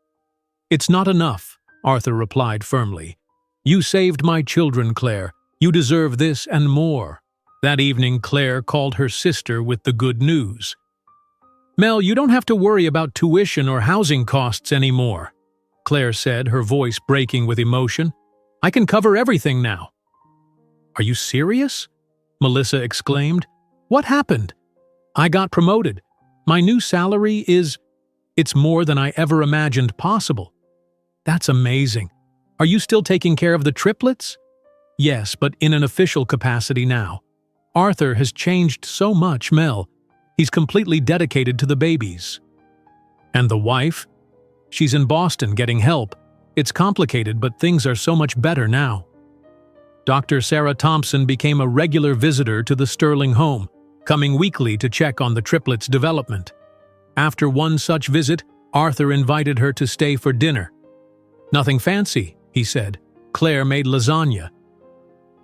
"It's not enough," Arthur replied firmly. "You saved my children, Claire. You deserve this and more." That evening, Claire called her sister with the good news. "Mel, you don't have to worry about tuition or housing costs anymore," Claire said, her voice breaking with emotion. "I can cover everything now." "Are you serious?" Melissa exclaimed. "What happened?" "I got promoted. My new salary it's more than I ever imagined possible." "That's amazing. Are you still taking care of the triplets?" "Yes, but in an official capacity now. Arthur has changed so much, Mel. He's completely dedicated to the babies." "And the wife?" "She's in Boston getting help. It's complicated, but things are so much better now." Dr. Sarah Thompson became a regular visitor to the Sterling home, coming weekly to check on the triplets' development. After one such visit, Arthur invited her to stay for dinner. "Nothing fancy," he said. "Claire made lasagna."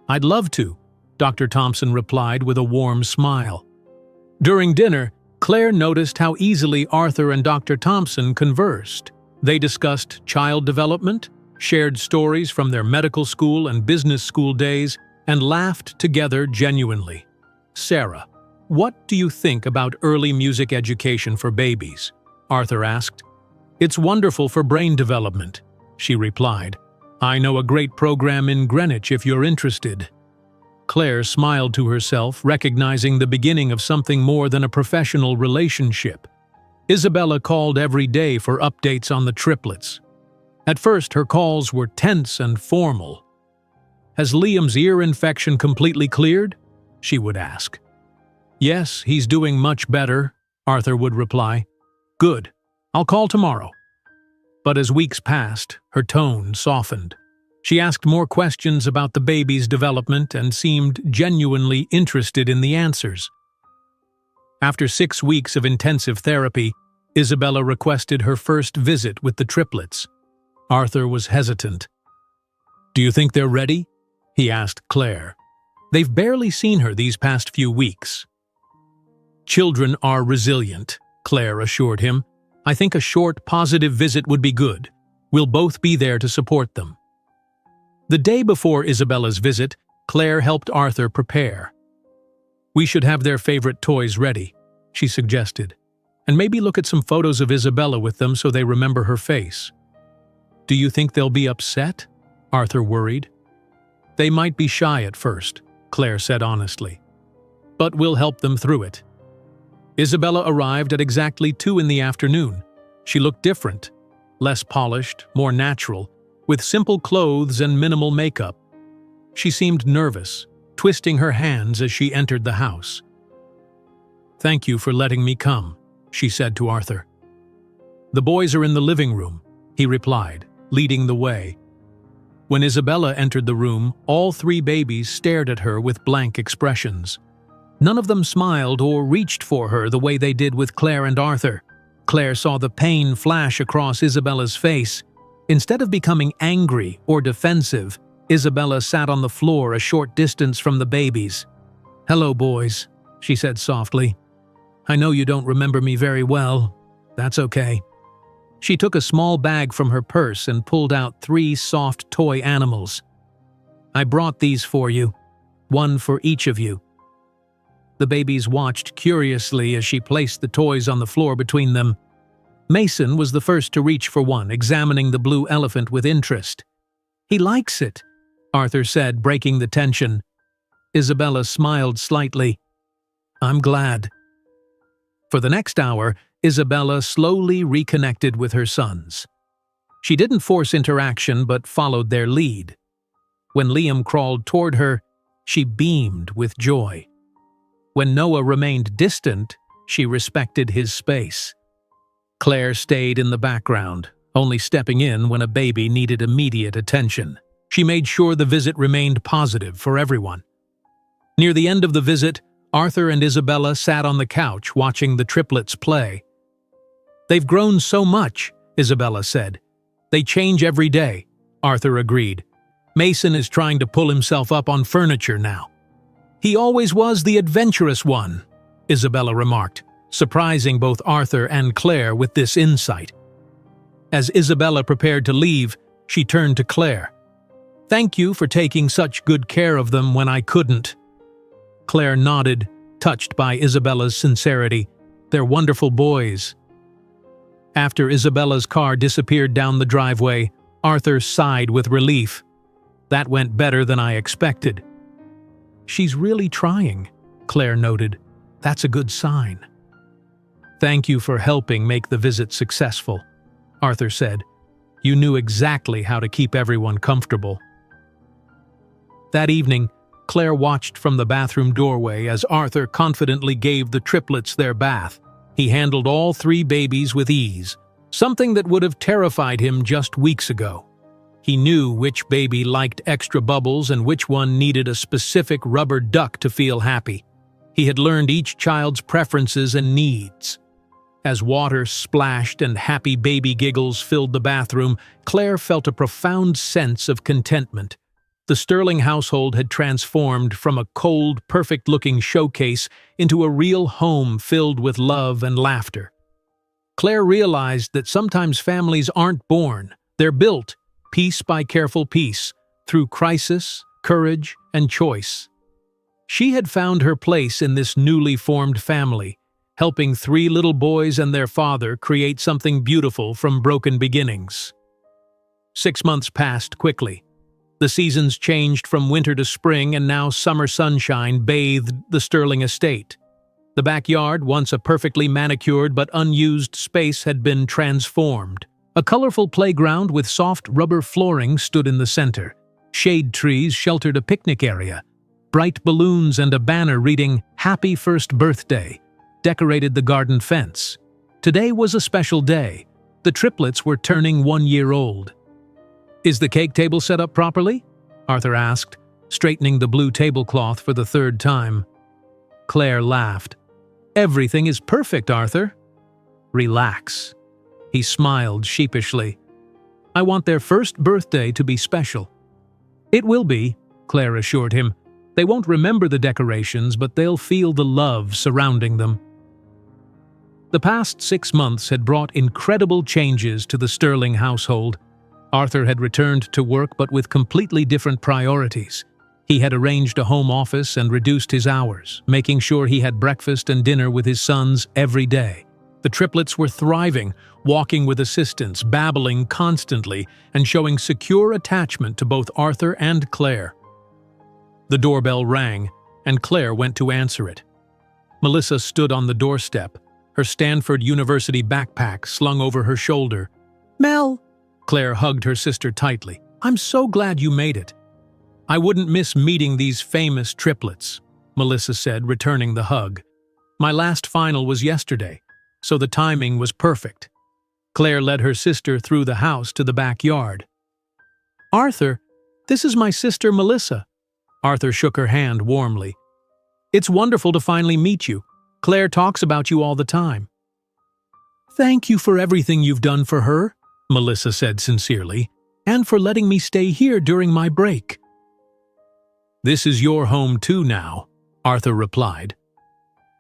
"I'd love to," Dr. Thompson replied with a warm smile. During dinner, Claire noticed how easily Arthur and Dr. Thompson conversed. They discussed child development, shared stories from their medical school and business school days, and laughed together genuinely. "Sarah, what do you think about early music education for babies?" Arthur asked. "It's wonderful for brain development," she replied. "I know a great program in Greenwich if you're interested." Claire smiled to herself, recognizing the beginning of something more than a professional relationship. Isabella called every day for updates on the triplets. At first, her calls were tense and formal. "Has Liam's ear infection completely cleared?" she would ask. "Yes, he's doing much better," Arthur would reply. "Good. I'll call tomorrow." But as weeks passed, her tone softened. She asked more questions about the baby's development and seemed genuinely interested in the answers. After 6 weeks of intensive therapy, Isabella requested her first visit with the triplets. Arthur was hesitant. "Do you think they're ready?" he asked Claire. "They've barely seen her these past few weeks." "Children are resilient," Claire assured him. "I think a short, positive visit would be good. We'll both be there to support them." The day before Isabella's visit, Claire helped Arthur prepare. "We should have their favorite toys ready," she suggested, "and maybe look at some photos of Isabella with them so they remember her face." "Do you think they'll be upset?" Arthur worried. "They might be shy at first," Claire said honestly. "But we'll help them through it." Isabella arrived at exactly 2 in the afternoon. She looked different, less polished, more natural, with simple clothes and minimal makeup. She seemed nervous, twisting her hands as she entered the house. "Thank you for letting me come," she said to Arthur. "The boys are in the living room," he replied, leading the way. When Isabella entered the room, all 3 babies stared at her with blank expressions. None of them smiled or reached for her the way they did with Claire and Arthur. Claire saw the pain flash across Isabella's face. Instead of becoming angry or defensive, Isabella sat on the floor a short distance from the babies. "Hello, boys," she said softly. "I know you don't remember me very well. That's okay." She took a small bag from her purse and pulled out 3 soft toy animals. "I brought these for you, one for each of you." The babies watched curiously as she placed the toys on the floor between them. Mason was the first to reach for one, examining the blue elephant with interest. "He likes it," Arthur said, breaking the tension. Isabella smiled slightly. "I'm glad." For the next hour, Isabella slowly reconnected with her sons. She didn't force interaction but followed their lead. When Liam crawled toward her, she beamed with joy. When Noah remained distant, she respected his space. Claire stayed in the background, only stepping in when a baby needed immediate attention. She made sure the visit remained positive for everyone. Near the end of the visit, Arthur and Isabella sat on the couch watching the triplets play. "They've grown so much," Isabella said. "They change every day," Arthur agreed. "Mason is trying to pull himself up on furniture now." "He always was the adventurous one," Isabella remarked, surprising both Arthur and Claire with this insight. As Isabella prepared to leave, she turned to Claire. "Thank you for taking such good care of them when I couldn't." Claire nodded, touched by Isabella's sincerity. "They're wonderful boys." After Isabella's car disappeared down the driveway, Arthur sighed with relief. "That went better than I expected." "She's really trying," Claire noted. "That's a good sign." "Thank you for helping make the visit successful," Arthur said. "You knew exactly how to keep everyone comfortable." That evening, Claire watched from the bathroom doorway as Arthur confidently gave the triplets their bath. He handled all 3 babies with ease, something that would have terrified him just weeks ago. He knew which baby liked extra bubbles and which one needed a specific rubber duck to feel happy. He had learned each child's preferences and needs. As water splashed and happy baby giggles filled the bathroom, Claire felt a profound sense of contentment. The Sterling household had transformed from a cold, perfect-looking showcase into a real home filled with love and laughter. Claire realized that sometimes families aren't born, they're built, piece by careful piece, through crisis, courage, and choice. She had found her place in this newly formed family, helping 3 little boys and their father create something beautiful from broken beginnings. 6 months passed quickly. The seasons changed from winter to spring, and now summer sunshine bathed the Sterling estate. The backyard, once a perfectly manicured but unused space, had been transformed. A colorful playground with soft rubber flooring stood in the center. Shade trees sheltered a picnic area. Bright balloons and a banner reading "Happy First Birthday" decorated the garden fence. Today was a special day. The triplets were turning 1 year old. "Is the cake table set up properly?" Arthur asked, straightening the blue tablecloth for the 3rd time. Claire laughed. "Everything is perfect, Arthur." "Relax." He smiled sheepishly. "I want their first birthday to be special." "It will be," Claire assured him. "They won't remember the decorations, but they'll feel the love surrounding them." The past 6 months had brought incredible changes to the Sterling household. Arthur had returned to work, but with completely different priorities. He had arranged a home office and reduced his hours, making sure he had breakfast and dinner with his sons every day. The triplets were thriving, walking with assistance, babbling constantly, and showing secure attachment to both Arthur and Claire. The doorbell rang, and Claire went to answer it. Melissa stood on the doorstep, her Stanford University backpack slung over her shoulder. "Mel!" Claire hugged her sister tightly. "I'm so glad you made it." "I wouldn't miss meeting these famous triplets," Melissa said, returning the hug. "My last final was yesterday, so the timing was perfect." Claire led her sister through the house to the backyard. "Arthur, this is my sister Melissa." Arthur shook her hand warmly. It's wonderful to finally meet you. Claire talks about you all the time." "Thank you for everything you've done for her," Melissa said sincerely, "and for letting me stay here during my break." "This is your home too now," Arthur replied.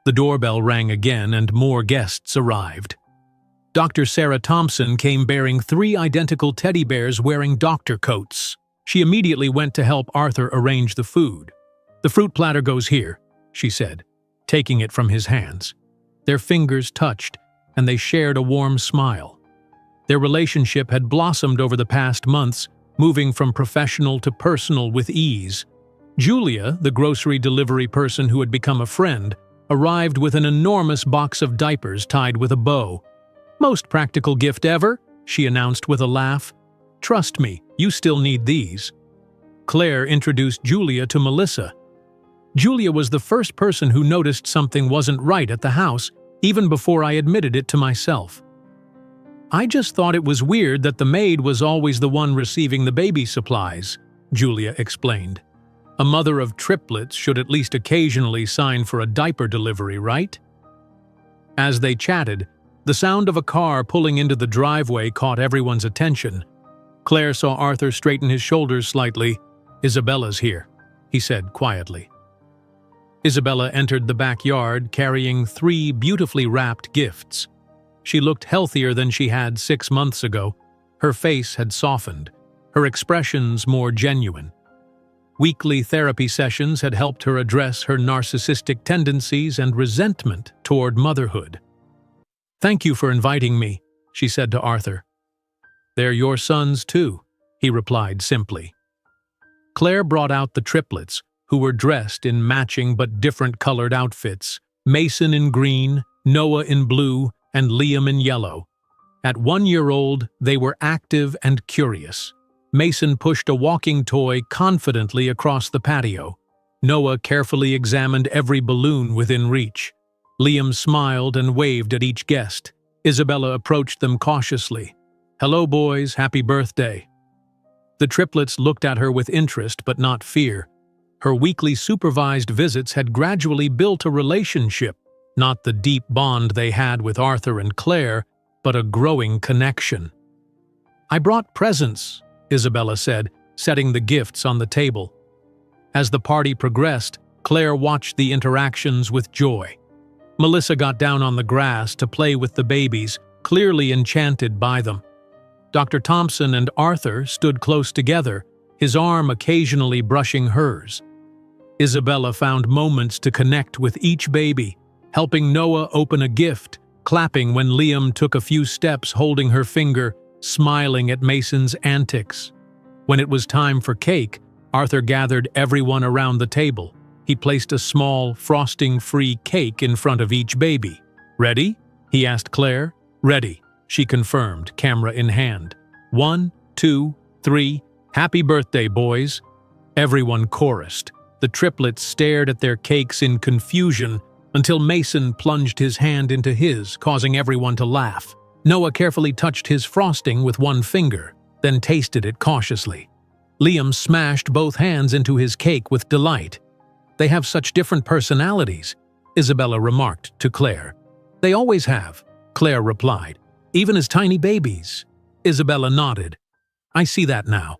The doorbell rang again and more guests arrived. Dr. Sarah Thompson came bearing 3 identical teddy bears wearing doctor coats. She immediately went to help Arthur arrange the food. "The fruit platter goes here," she said, taking it from his hands. Their fingers touched, and they shared a warm smile. Their relationship had blossomed over the past months, moving from professional to personal with ease. Julia, the grocery delivery person who had become a friend, arrived with an enormous box of diapers tied with a bow. "Most practical gift ever," she announced with a laugh. "Trust me, you still need these." Claire introduced Julia to Melissa. Julia was the first person who noticed something wasn't right at the house, even before I admitted it to myself. "I just thought it was weird that the maid was always the one receiving the baby supplies," Julia explained. "A mother of triplets should at least occasionally sign for a diaper delivery, right?" As they chatted, the sound of a car pulling into the driveway caught everyone's attention. Claire saw Arthur straighten his shoulders slightly. "Isabella's here," he said quietly. Isabella entered the backyard carrying 3 beautifully wrapped gifts. She looked healthier than she had 6 months ago. Her face had softened, her expressions more genuine. Weekly therapy sessions had helped her address her narcissistic tendencies and resentment toward motherhood. "Thank you for inviting me," she said to Arthur. "They're your sons too," he replied simply. Claire brought out the triplets, who were dressed in matching but different colored outfits, Mason in green, Noah in blue, and Liam in yellow. At 1 year old, they were active and curious. Mason pushed a walking toy confidently across the patio. Noah carefully examined every balloon within reach. Liam smiled and waved at each guest. Isabella approached them cautiously. "Hello, boys, happy birthday." The triplets looked at her with interest but not fear. Her weekly supervised visits had gradually built a relationship, not the deep bond they had with Arthur and Claire, but a growing connection. "I brought presents," Isabella said, setting the gifts on the table. As the party progressed, Claire watched the interactions with joy. Melissa got down on the grass to play with the babies, clearly enchanted by them. Dr. Thompson and Arthur stood close together, his arm occasionally brushing hers. Isabella found moments to connect with each baby, helping Noah open a gift, clapping when Liam took a few steps holding her finger, smiling at Mason's antics. When it was time for cake, Arthur gathered everyone around the table. He placed a small, frosting-free cake in front of each baby. "Ready?" he asked Claire. "Ready," she confirmed, camera in hand. 1, 2, 3, happy birthday, boys." Everyone chorused. The triplets stared at their cakes in confusion until Mason plunged his hand into his, causing everyone to laugh. Noah carefully touched his frosting with one finger, then tasted it cautiously. Liam smashed both hands into his cake with delight. "They have such different personalities," Isabella remarked to Claire. "They always have," Claire replied, "even as tiny babies." Isabella nodded. "I see that now.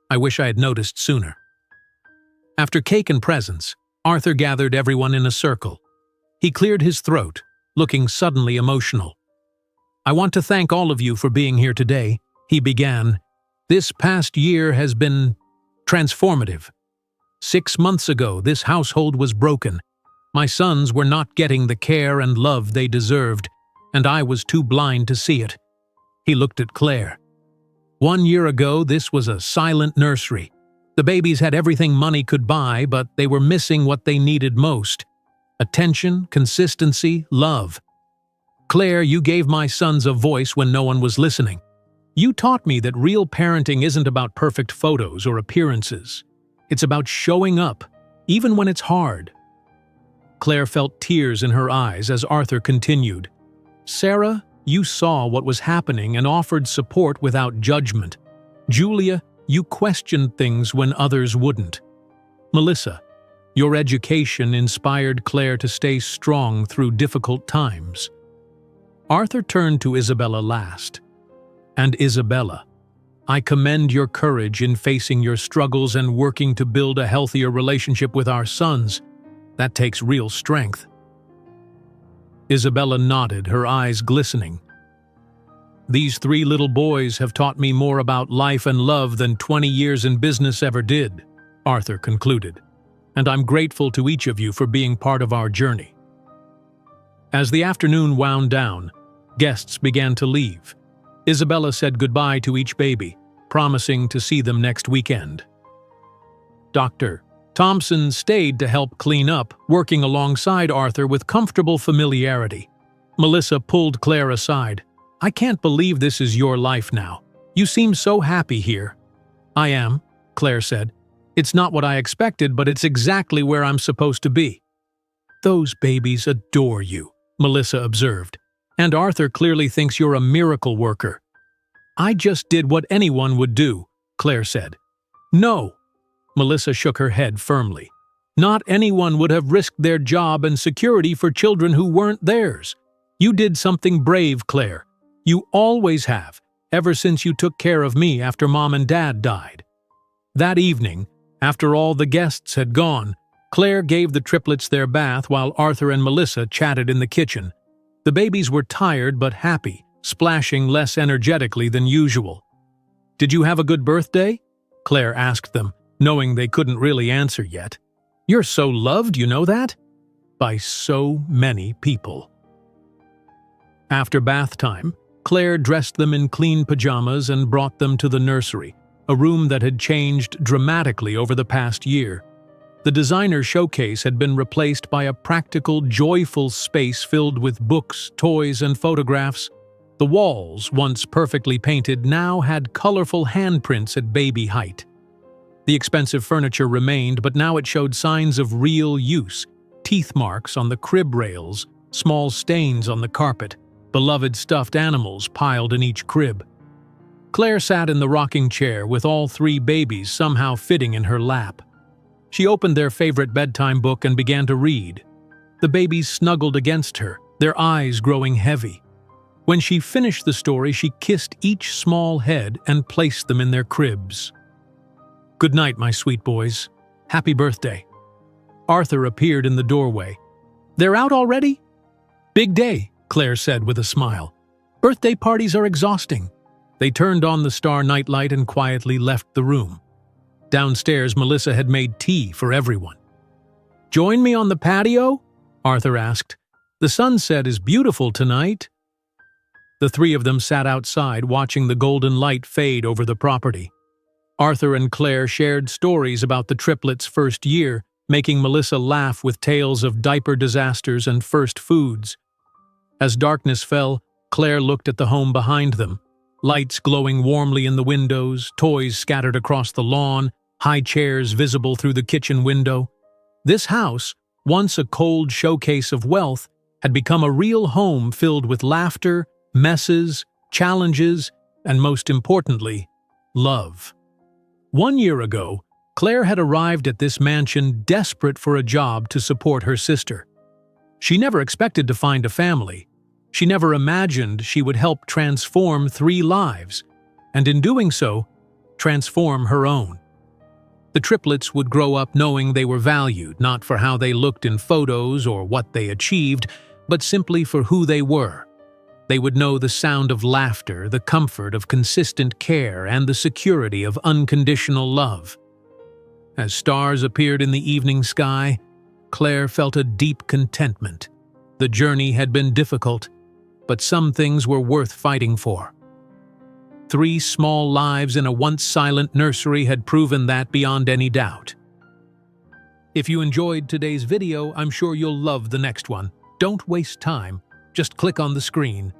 I wish I had noticed sooner." After cake and presents, Arthur gathered everyone in a circle. He cleared his throat, looking suddenly emotional. "I want to thank all of you for being here today," he began. "This past year has been transformative. 6 months ago, this household was broken. My sons were not getting the care and love they deserved, and I was too blind to see it." He looked at Claire. 1 year ago, this was a silent nursery. The babies had everything money could buy, but they were missing what they needed most: attention, consistency, love. Claire, you gave my sons a voice when no one was listening. You taught me that real parenting isn't about perfect photos or appearances. It's about showing up, even when it's hard. Claire felt tears in her eyes as Arthur continued. "Sarah, you saw what was happening and offered support without judgment. Julia, you questioned things when others wouldn't. Melissa, Your education inspired Claire to stay strong through difficult times. Arthur turned to Isabella last. And Isabella, I commend your courage in facing your struggles and working to build a healthier relationship with our sons. That takes real strength. Isabella nodded, her eyes glistening. These 3 little boys have taught me more about life and love than 20 years in business ever did, Arthur concluded, and I'm grateful to each of you for being part of our journey. As the afternoon wound down, guests began to leave. Isabella said goodbye to each baby, promising to see them next weekend. Dr. Thompson stayed to help clean up, working alongside Arthur with comfortable familiarity. Melissa pulled Claire aside. I can't believe this is your life now. You seem so happy here. I am, Claire said. It's not what I expected, but it's exactly where I'm supposed to be. Those babies adore you, Melissa observed. And Arthur clearly thinks you're a miracle worker. I just did what anyone would do, Claire said. No. Melissa shook her head firmly. Not anyone would have risked their job and security for children who weren't theirs. You did something brave, Claire. You always have, ever since you took care of me after Mom and Dad died. That evening, after all the guests had gone, Claire gave the triplets their bath while Arthur and Melissa chatted in the kitchen. The babies were tired but happy, splashing less energetically than usual. Did you have a good birthday? Claire asked them, knowing they couldn't really answer yet. You're so loved, you know that? By so many people. After bath time, Claire dressed them in clean pajamas and brought them to the nursery, a room that had changed dramatically over the past year. The designer showcase had been replaced by a practical, joyful space filled with books, toys, and photographs. The walls, once perfectly painted, now had colorful handprints at baby height. The expensive furniture remained, but now it showed signs of real use: teeth marks on the crib rails, small stains on the carpet, beloved stuffed animals piled in each crib. Claire sat in the rocking chair with all 3 babies somehow fitting in her lap. She opened their favorite bedtime book and began to read. The babies snuggled against her, their eyes growing heavy. When she finished the story, she kissed each small head and placed them in their cribs. Good night, my sweet boys. Happy birthday. Arthur appeared in the doorway. They're out already? Big day, Claire said with a smile. Birthday parties are exhausting. They turned on the star nightlight and quietly left the room. Downstairs, Melissa had made tea for everyone. Join me on the patio? Arthur asked. The sunset is beautiful tonight. The 3 of them sat outside, watching the golden light fade over the property. Arthur and Claire shared stories about the triplets' first year, making Melissa laugh with tales of diaper disasters and first foods. As darkness fell, Claire looked at the home behind them. Lights glowing warmly in the windows, toys scattered across the lawn, high chairs visible through the kitchen window. This house, once a cold showcase of wealth, had become a real home filled with laughter, messes, challenges, and most importantly, love. 1 year ago, Claire had arrived at this mansion desperate for a job to support her sister. She never expected to find a family. She never imagined she would help transform 3 lives, and in doing so, transform her own. The triplets would grow up knowing they were valued, not for how they looked in photos or what they achieved, but simply for who they were. They would know the sound of laughter, the comfort of consistent care, and the security of unconditional love. As stars appeared in the evening sky, Claire felt a deep contentment. The journey had been difficult, but some things were worth fighting for. 3 small lives in a once silent nursery had proven that beyond any doubt. If you enjoyed today's video, I'm sure you'll love the next one. Don't waste time. Just click on the screen.